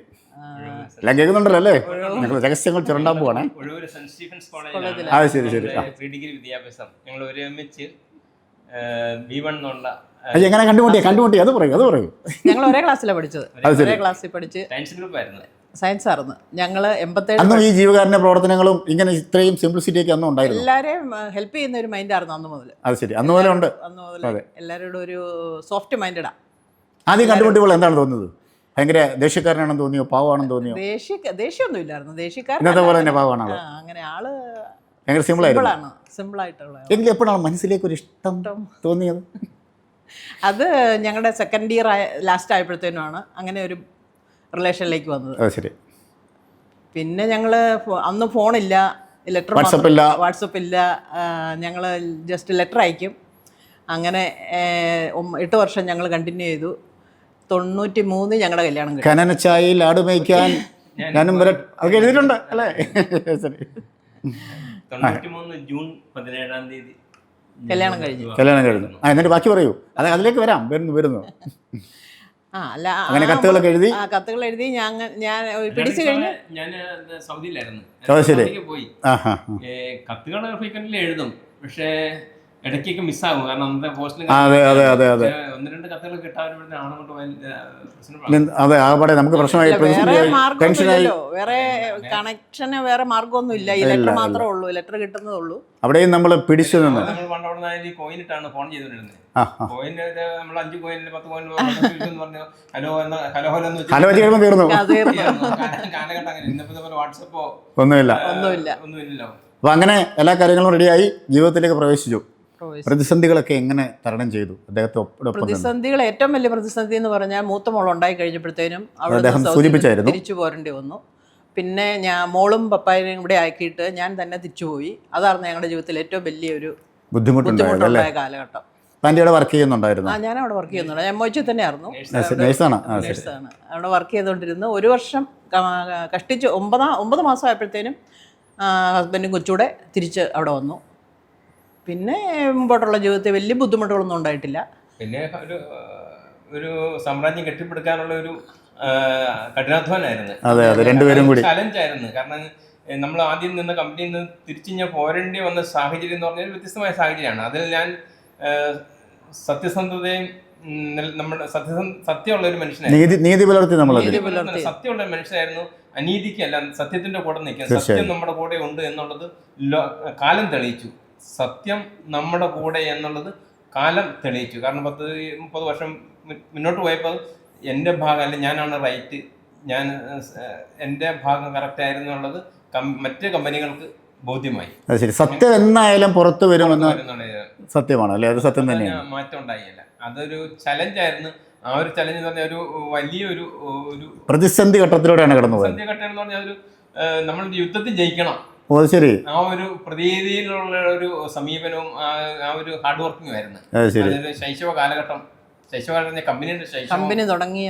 എല്ലാം കേൾക്കുന്നുണ്ടല്ലോ അല്ലേ? ഞങ്ങൾ രഹസ്യങ്ങൾ ചുരണ്ടാൻ പോവാണേ. അത് ശരി ശരി. പ്രീ ഡിഗ്രി വിദ്യാഭ്യാസം ഞങ്ങൾ ഒരുമിച്ച് B1 എന്നുള്ള അത് എങ്ങനെ കണ്ടുമുട്ടി അത് പറയൂ. ഞങ്ങൾ ഒരേ ക്ലാസ്സിലാണ് പഠിച്ചത്. ഒരേ ക്ലാസ്സിൽ പഠിച്ച് സയൻസ് ഗ്രൂപ്പ് ആയിരുന്നു. സയൻസ് ആയിരുന്നു. ഞങ്ങൾ 87 അന്നും ഈ ജീവകാരുണ്യ പ്രവർത്തനങ്ങളും ഇങ്ങനെ ഇത്രയും സിംപ്ലിസിറ്റി ഒക്കെ അന്നും ഉണ്ടായിരുന്നു. എല്ലാവരെയും ഹെൽപ്പ് ചെയ്യുന്ന ഒരു മൈൻഡായിരുന്നു അന്ന് മുതൽ. അത് ശരി. അന്ന് മുതലേ ഉണ്ട്. അന്ന് മുതൽ എല്ലാവരോടും ഒരു സോഫ്റ്റ് മൈൻഡാ. ആദ്യം കണ്ടുമുട്ടിയപ്പോൾ എന്താണ് തോന്നുന്നത്? ഭയങ്കര ദേഷ്യക്കാരനാണെന്ന് തോന്നിയോ? പാവമാണെന്ന് തോന്നിയോ? ദേഷ്യമൊന്നും ഇല്ലായിരുന്നു. ഇന്നത്തെ പോലെ തന്നെ പാവമാണോ? അങ്ങനെ ആള് ഭയങ്കര സിമ്പിളായിരുന്നു. സിമ്പിളായിട്ടുള്ള. എങ്കിലും എപ്പോഴാണ് മനസ്സിലേക്ക് ഒരു ഇഷ്ടം തോന്നിയത്? അത് ഞങ്ങളുടെ സെക്കൻഡ് ഇയർ ലാസ്റ്റ് ആയപ്പോഴത്തേനുമാണ് അങ്ങനെ ഒരു റിലേഷനിലേക്ക് വന്നത്. അത് ശരി. പിന്നെ ഞങ്ങൾ അന്ന് ഫോണില്ല, ലെറ്റർ, വാട്സപ്പ് ഇല്ല. ഞങ്ങൾ ജസ്റ്റ് ലെറ്റർ അയക്കും. അങ്ങനെ 8 വർഷം ഞങ്ങൾ കണ്ടിന്യൂ ചെയ്തു. 93 ഞങ്ങളുടെ കല്യാണം കഴിഞ്ഞു. കനനച്ചായിൽ ആട് മേയ്ക്കാൻ ഞാനും അതൊക്കെ എഴുതിയിട്ടുണ്ട് അല്ലേ? ശരി. 93 ജൂൺ 17-ാം തീയതി കല്യാണം കഴിഞ്ഞു. എന്നിട്ട് ബാക്കി പറയൂ. അതിലേക്ക് വരാം. വരുന്നു. അല്ല, അങ്ങനെ കത്തുകളൊക്കെ എഴുതി. കത്തുകൾ എഴുതി ഞാൻ പിടിച്ചു കഴിഞ്ഞു. ഞാൻ സൗദിയിലായിരുന്നു. പോയി കത്തുകൾ ഫ്രീക്വന്റ്ലി എഴുതും. പക്ഷേ ഇടയ്ക്കൊക്കെ മിസ്സാകും. കാരണം അന്നത്തെ പോസ്റ്റിൽ 1-2 കത്തുകൾ കിട്ടാൻ നമുക്ക് പ്രശ്നമായി. വേറെ കണക്ഷന് വേറെ മാർഗമൊന്നും ഇല്ല. ഈ ലെറ്റർ മാത്രമേ ഉള്ളൂ. ലെറ്റർ കിട്ടുന്നതുള്ളൂ. അവിടെയും നമ്മൾ പിടിച്ചു നിന്ന് കോയിൻ ഇട്ടാണ് ഫോൺ ചെയ്തോണ്ടിരുന്നത്. കോയിൻ നമ്മൾ 5 കോയിൻ 10 കോയിൻ പറഞ്ഞു ഹലോ തീർന്നു. കാലഘട്ടം അങ്ങനെ. ഇന്നത്തെ വാട്സപ്പോ ഒന്നുമില്ലല്ലോ. അപ്പൊ അങ്ങനെ എല്ലാ കാര്യങ്ങളും റെഡിയായി ജീവിതത്തിലേക്ക് പ്രവേശിച്ചു. പ്രതിസന്ധികളൊക്കെ എങ്ങനെ തരണം ചെയ്തു? പ്രതിസന്ധികൾ, ഏറ്റവും വലിയ പ്രതിസന്ധി എന്ന് പറഞ്ഞാൽ മൂത്ത മോൾ ഉണ്ടായി കഴിഞ്ഞപ്പോഴത്തേനും തിരിച്ചു പോരേണ്ടി വന്നു. പിന്നെ മോളും പപ്പായനെയും ഇവിടെ ആക്കിയിട്ട് ഞാൻ തന്നെ തിരിച്ചുപോയി. അതായിരുന്നു ഞങ്ങളുടെ ജീവിതത്തിൽ ഏറ്റവും വലിയൊരു ബുദ്ധിമുട്ടുണ്ടായ കാലഘട്ടം. വർക്ക് ചെയ്യുന്നുണ്ടായിരുന്നു? ഞാൻ അവിടെ വർക്ക് ചെയ്യുന്നുണ്ട്. ഞാൻ MOH തന്നെയായിരുന്നു. നേഴ്സാണ്. അവിടെ വർക്ക് ചെയ്തുകൊണ്ടിരുന്നു. 1 വർഷം കഷ്ടിച്ച് 9 മാസം ആയപ്പോഴത്തേനും ഹസ്ബൻഡും കൊച്ചൂടെ തിരിച്ച് അവിടെ വന്നു. പിന്നെ മുമ്പോട്ടുള്ള ജീവിതത്തിൽ വലിയ ബുദ്ധിമുട്ടുകളൊന്നും ഉണ്ടായിട്ടില്ല. പിന്നെ ഒരു സാമ്രാജ്യം കെട്ടിപ്പടുക്കാനുള്ള ഒരു കഠിനാധ്വാനായിരുന്നു. ചലഞ്ചായിരുന്നു. കാരണം നമ്മൾ ആദ്യം നിന്ന കമ്പനിയിൽ നിന്ന് തിരിച്ച് ഞാൻ പോരേണ്ടി വന്ന സാഹചര്യം എന്ന് പറഞ്ഞാൽ വ്യത്യസ്തമായ സാഹചര്യമാണ്. അതിൽ ഞാൻ സത്യസന്ധതയും നമ്മുടെ സത്യമുള്ള ഒരു മനുഷ്യനായിരുന്നു. സത്യമുള്ള ഒരു മനുഷ്യനായിരുന്നു. അനീതിക്കല്ല, സത്യത്തിന്റെ കൂടെ നിൽക്കാൻ. സത്യം നമ്മുടെ കൂടെ ഉണ്ട് എന്നുള്ളത് കാലം തെളിയിച്ചു. സത്യം നമ്മുടെ കൂടെ എന്നുള്ളത് കാലം തെളിയിച്ചു. കാരണം 10-30 വർഷം മുന്നോട്ട് പോയപ്പോൾ എൻ്റെ ഭാഗം അല്ല, ഞാനാണ് റൈറ്റ്, എൻ്റെ ഭാഗം കറക്റ്റ് ആയിരുന്നു എന്നുള്ളത് മറ്റ് കമ്പനികൾക്ക് ബോധ്യമായി. സത്യം എന്നായാലും പുറത്തു വരുമെന്ന് സത്യമാണ് അല്ലേ? അത് സത്യം തന്നെയാണ്. മാറ്റം ഉണ്ടായില്ല. അതൊരു ചലഞ്ചായിരുന്നു. ആ ഒരു ചലഞ്ച് എന്ന് പറഞ്ഞാൽ ഒരു വലിയൊരു പ്രതിസന്ധി ഘട്ടത്തിലൂടെയാണ് കടന്നു പോയത്. പ്രതിസന്ധി ഘട്ടം എന്ന് പറഞ്ഞാൽ നമ്മൾ യുദ്ധത്തിൽ ജയിക്കണം. ശരി. ആ ഒരു പ്രതീതിയിലുള്ള ഒരു സമീപനവും ആ ഒരു ഹാർഡ് വർക്കിംഗ് ആയിരുന്നു. ശൈശവ കാലഘട്ടം കമ്പനിയുടെ കമ്പനി തുടങ്ങിയ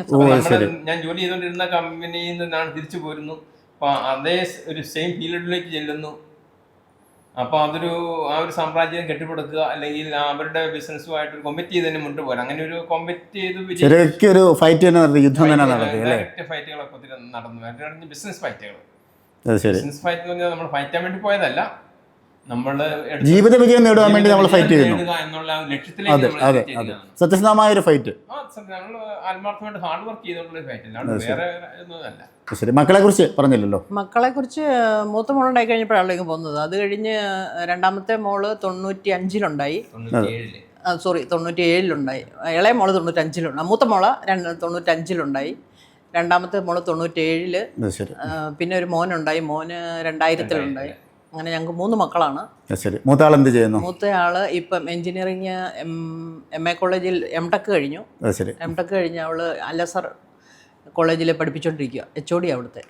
ഞാൻ ജോലി ചെയ്തുകൊണ്ടിരുന്ന കമ്പനിയിൽ നിന്നാണ് തിരിച്ചു പോരുന്നു. അപ്പോൾ അതേ ഒരു സെയിം ഫീൽഡിലേക്ക് ചെല്ലുന്നു. അപ്പോൾ ആ ഒരു സാമ്രാജ്യം കെട്ടിപ്പടുക്കുക, അല്ലെങ്കിൽ അവരുടെ ബിസിനസ്സുമായിട്ട് കോമ്പറ്റ് ചെയ്ത് തന്നെ മുന്നോട്ട് പോരാ. അങ്ങനെ ഒരു കോമ്പറ്റ് ചെയ്ത് ഫൈറ്റുകളൊക്കെ ഒത്തിരി നടന്നു. ബിസിനസ് ഫൈറ്റുകൾ. ബിസിനസ് ഫൈറ്റ് എന്ന് പറഞ്ഞാൽ നമ്മൾ ഫൈറ്റ് ചെയ്യാൻ വേണ്ടി പോയതല്ല, ജീവിത വിജയം നേടുവാൻ വേണ്ടി നമ്മൾ ഫൈറ്റ് ചെയ്യുന്നു എന്നുള്ള ലക്ഷ്യത്തിലേക്ക് സത്യസന്ധമായ ഒരു ഫൈറ്റ്. ആത്മാർത്ഥമായിട്ട് ഹാർഡ് വർക്ക് ചെയ്തുള്ള ഫൈറ്റ് അല്ലാണ്ട് വേറെ ഒന്നുമല്ല. ശരി. മക്കളെ കുറിച്ച് പറഞ്ഞില്ലല്ലോ. മക്കളെ കുറിച്ച് മൂത്ത മോളുണ്ടായി കഴിഞ്ഞപ്പോഴാണ് പോകുന്നത്. അത് കഴിഞ്ഞ് രണ്ടാമത്തെ മോള് 95-ലുണ്ടായി. 97-ലുണ്ടായി. ഇളയ മോള് 95-ലുണ്ട്. മൂത്ത മോള് 95-ലുണ്ടായി. രണ്ടാമത്തെ മോള് 97-ല്. അത് ശരി. പിന്നെ ഒരു മോനുണ്ടായി, മോന് 2000-ലുണ്ടായി. അങ്ങനെ ഞങ്ങൾക്ക് 3 മക്കളാണ്. അത് ശരി. മൂത്താൾ എന്ത് ചെയ്യുന്നു? മൂത്തയാള് ഇപ്പം എഞ്ചിനീയറിങ് MA കോളേജിൽ M.Tech കഴിഞ്ഞു. അത് ശരി. M.Tech കഴിഞ്ഞ് അവള് അലസർ കോളേജിൽ പഠിപ്പിച്ചുകൊണ്ടിരിക്കുക, HOD അവിടുത്തെ.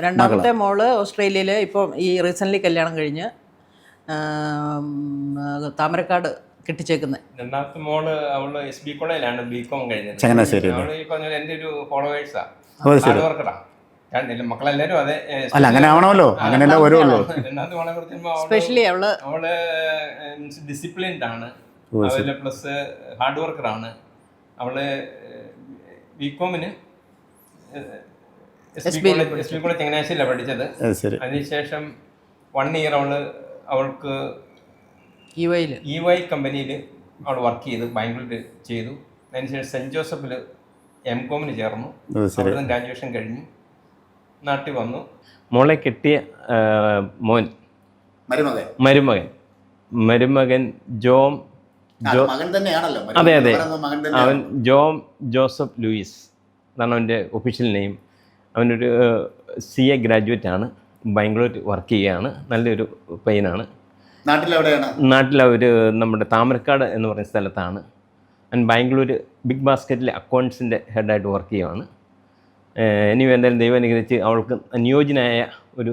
രണ്ടാമത്തെ മോള് ഓസ്ട്രേലിയയിൽ ഇപ്പോൾ ഈ റീസെൻ്റ്ലി കല്യാണം കഴിഞ്ഞ് താമരക്കാട് കെട്ടിച്ചേക്കുന്നത്. രണ്ടാമത്തെ മോള് അവള് SB കോളേജിലാണ് BCom കഴിഞ്ഞത്. ചങ്ങനാശ്ശേരി. അവള് ഈ പറഞ്ഞ എൻ്റെ ഒരു ഫോളോവേഴ്സാണ്, അത് ശരി. ഹാർഡ് വർക്കറാണ്. മക്കളെല്ലാരും അതെ. അല്ല, അങ്ങനെ ആവണമല്ലോ, അങ്ങനെയല്ലേ വരുള്ളൂ. രണ്ടാമത്തെ മോളെ കുറിച്ച് സ്പെഷ്യലി അവള് ഡിസിപ്ലിൻഡ് ആണ്, അതുപോലെ പ്ലസ് ഹാർഡ് വർക്കറാണ്. അവള് BComന് SB കോളേജ് ചങ്ങനാശ്ശേരിയിലാണ് പഠിച്ചത്. അതിനുശേഷം 1 ഇയർ അവൾക്ക് EY കമ്പനിയിൽ അവൾ വർക്ക് ചെയ്തു, ബാംഗ്ലൂരിൽ ചെയ്തു. അതിനുശേഷം സെൻറ്റ് ജോസഫിൽ M.Comന് ചേർന്നു. അവിടുന്ന് ഗ്രാജുവേഷൻ കഴിഞ്ഞു നാട്ടിൽ വന്നു. മോളെ കെട്ടിയ മരുമകൻ ജോം അതെ അവൻ ജോം ജോസഫ് ലൂയിസ് എന്നാണ് അവൻ്റെ ഒഫീഷ്യൽ നെയിം. അവനൊരു CA ഗ്രാജുവേറ്റ് ആണ്, ബാംഗ്ലൂർ വർക്ക് ചെയ്യുകയാണ്. നല്ലൊരു പയ്യനാണ്. നാട്ടിലവർ നമ്മുടെ താമരക്കാട് എന്ന് പറയുന്ന സ്ഥലത്താണ്. അവൻ ബാംഗ്ലൂർ ബിഗ് ബാസ്ക്കറ്റിലെ അക്കൗണ്ട്സിൻ്റെ ഹെഡായിട്ട് വർക്ക് ചെയ്യുകയാണ്. ഇനി എന്തായാലും ദൈവം അനുഗ്രഹിച്ച് അവൾക്ക് അനുയോജ്യനായ ഒരു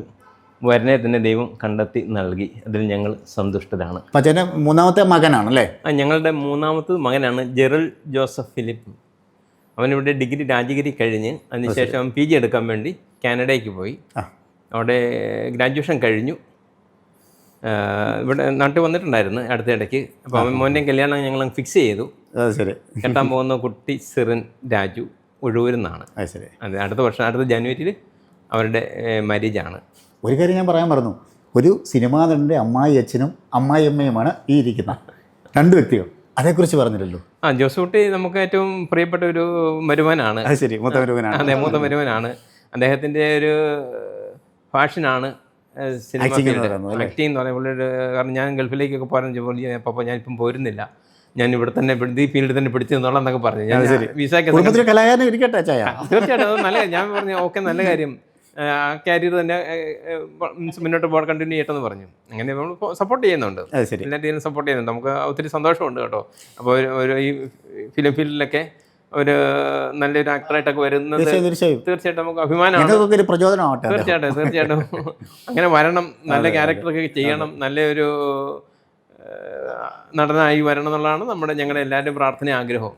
വരനെ തന്നെ ദൈവം കണ്ടെത്തി നൽകി. അതിൽ ഞങ്ങൾ സന്തുഷ്ടരാണ്. മൂന്നാമത്തെ മകനാണല്ലേ? ഞങ്ങളുടെ മൂന്നാമത്തെ മകനാണ് ജെറൽ ജോസഫ് ഫിലിപ്പ്. അവനിവിടെ രാജഗിരി കഴിഞ്ഞ് അതിനുശേഷം അവൻ PG എടുക്കാൻ വേണ്ടി കാനഡയ്ക്ക് പോയി. അവിടെ ഗ്രാജുവേഷൻ കഴിഞ്ഞു. ഇവിടെ നാട്ടിൽ വന്നിട്ടുണ്ടായിരുന്നു അടുത്തിടയ്ക്ക്. അപ്പോൾ അവൻ മോൻ്റെ കല്യാണം ഞങ്ങൾ ഫിക്സ് ചെയ്തു. കെട്ടാൻ പോകുന്ന കുട്ടി സിറിൻ രാജു ഒഴൂരിന്നാണ്. അതെ, അടുത്ത വർഷം അടുത്ത ജനുവരിയിൽ അവരുടെ മാരേജാണ്. ഒരു കാര്യം ഞാൻ പറയാൻ മറന്നു, ഒരു സിനിമാ നടൻ്റെ അമ്മായി അച്ഛനും അമ്മായി അമ്മയുമാണ് ഈ ഇരിക്കുന്ന 2 വ്യക്തികൾ. അതേക്കുറിച്ച് പറഞ്ഞില്ലല്ലോ. ജോസൂട്ടി നമുക്ക് ഏറ്റവും പ്രിയപ്പെട്ട ഒരു മരുമനാണ്. ശരി, മൂത്ത മരുമനാണ്. അതെ, മൂത്ത മരുമനാണ്. അദ്ദേഹത്തിൻ്റെ ഒരു ഫാഷനാണ് സിനിമ ആക്ടിങ് എന്ന് പറയുമ്പോൾ. കാരണം ഞാൻ ഗൾഫിലേക്കൊക്കെ പറഞ്ഞു, പപ്പ ഞാനിപ്പം പോരുന്നില്ല, ഞാൻ ഇവിടെ തന്നെ ഈ ഫീൽഡിൽ തന്നെ പിടിച്ചു നിന്നോളാം പറഞ്ഞു. ഞാൻ വിസയ്ക്ക് തീർച്ചയായിട്ടും അത് നല്ല. ഞാൻ പറഞ്ഞു ഓക്കെ, നല്ല കാര്യം, ആ കാരിയർ തന്നെ മുന്നോട്ട് പോകാൻ കണ്ടിന്യൂ ചെയ്യട്ടെന്ന് പറഞ്ഞു. അങ്ങനെ നമ്മൾ സപ്പോർട്ട് ചെയ്യുന്നുണ്ട്, എല്ലാ രീതിയിലും സപ്പോർട്ട് ചെയ്യുന്നുണ്ട്. നമുക്ക് ഒത്തിരി സന്തോഷമുണ്ട് കേട്ടോ. അപ്പോൾ ഒരു ഈ ഫിലിം ഫീൽഡിലൊക്കെ ഒരു നല്ലൊരു ആക്ടറായിട്ടൊക്കെ വരുന്നത് തീർച്ചയായിട്ടും നമുക്ക് അഭിമാനമാണ്. തീർച്ചയായിട്ടും അങ്ങനെ വരണം, നല്ല ക്യാരക്ടറൊക്കെ ചെയ്യണം, നല്ലൊരു നടനായി വരണം എന്നുള്ളതാണ് ഞങ്ങളുടെ എല്ലാവരുടെയും പ്രാർത്ഥന, ആഗ്രഹവും.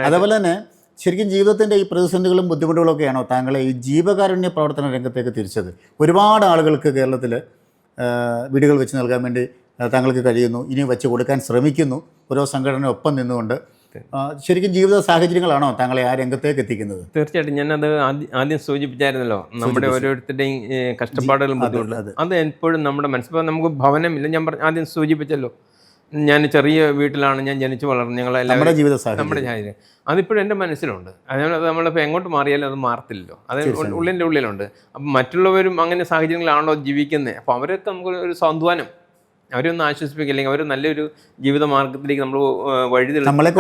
അതേപോലെ തന്നെ ശരിക്കും ജീവിതത്തിൻ്റെ ഈ പ്രതിസന്ധികളും ബുദ്ധിമുട്ടുകളൊക്കെയാണോ താങ്കളെ ഈ ജീവകാരുണ്യ പ്രവർത്തന രംഗത്തേക്ക് തിരിച്ചത്? ഒരുപാട് ആളുകൾക്ക് കേരളത്തിൽ വീടുകൾ വെച്ച് നൽകാൻ വേണ്ടി താങ്കൾക്ക് കഴിയുന്നു, ഇനി വെച്ച് കൊടുക്കാൻ ശ്രമിക്കുന്നു, ഓരോ സംഘടന ഒപ്പം നിന്നുകൊണ്ട്. ശരിക്കും ജീവിത സാഹചര്യങ്ങളാണോ താങ്കളെ ആ രംഗത്തേക്ക് എത്തിക്കുന്നത്? തീർച്ചയായിട്ടും. ഞാനത് ആദ്യം സൂചിപ്പിച്ചായിരുന്നല്ലോ, നമ്മുടെ ഓരോരുത്തരുടെയും കഷ്ടപ്പാടുകളും ബുദ്ധിമുട്ടും അത് എപ്പോഴും നമ്മുടെ മനസ്സിൽ. നമുക്ക് ഭവനമില്ല, ഞാൻ ആദ്യം സൂചിപ്പിച്ചല്ലോ, ഞാൻ ചെറിയ വീട്ടിലാണ് ഞാൻ ജനിച്ചു വളർന്നു. ഞങ്ങളെല്ലാം നമ്മുടെ സാഹചര്യം അതിപ്പോഴും എൻ്റെ മനസ്സിലുണ്ട്. അത് നമ്മളിപ്പോൾ എങ്ങോട്ട് മാറിയാലും അത് മാറത്തില്ലല്ലോ, അത് ഉള്ളിൻ്റെ ഉള്ളിലുണ്ട്. അപ്പം മറ്റുള്ളവരും അങ്ങനെ സാഹചര്യങ്ങളാണല്ലോ ജീവിക്കുന്നത്. അപ്പോൾ അവരൊക്കെ നമുക്ക് ഒരു സാന്ത്വനം, അവരൊന്ന് ആശ്വസിപ്പിക്കില്ലെങ്കിൽ അവർ നല്ലൊരു ജീവിത മാർഗത്തിലേക്ക് നമ്മൾ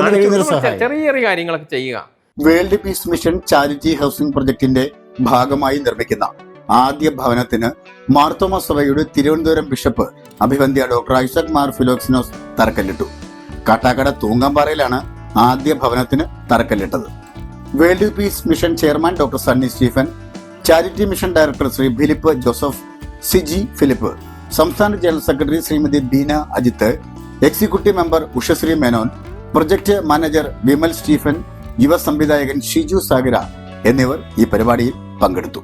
ചെറിയ ചെറിയ കാര്യങ്ങളൊക്കെ ചെയ്യുക. World peace mission charity housing പ്രൊജക്ടിന്റെ ഭാഗമായി നിർമ്മിക്കുന്ന ആദ്യ ഭവനത്തിന് മാർത്തോമ സഭയുടെ തിരുവനന്തപുരം ബിഷപ്പ് അഭിവന്ദ്യ ഡോക്ടർ ഐസക് മാർ ഫിലോക്സിനോസ് തറക്കല്ലിട്ടു. കാട്ടാക്കട തൂങ്ങാമ്പാറയിലാണ് ആദ്യ ഭവനത്തിന് തറക്കല്ലിട്ടത്. World peace mission chairman doctor Sunny Stephen, charity mission director Shri Philip Joseph, Siji Philip, സംസ്ഥാന general secretary Shrimati Beena Ajith, executive member Ushasree Menon, project manager Vimal Stephen, യുവ സംവിധായകൻ ഷിജു സാഗര എന്നിവർ ഈ പരിപാടിയിൽ പങ്കെടുത്തു.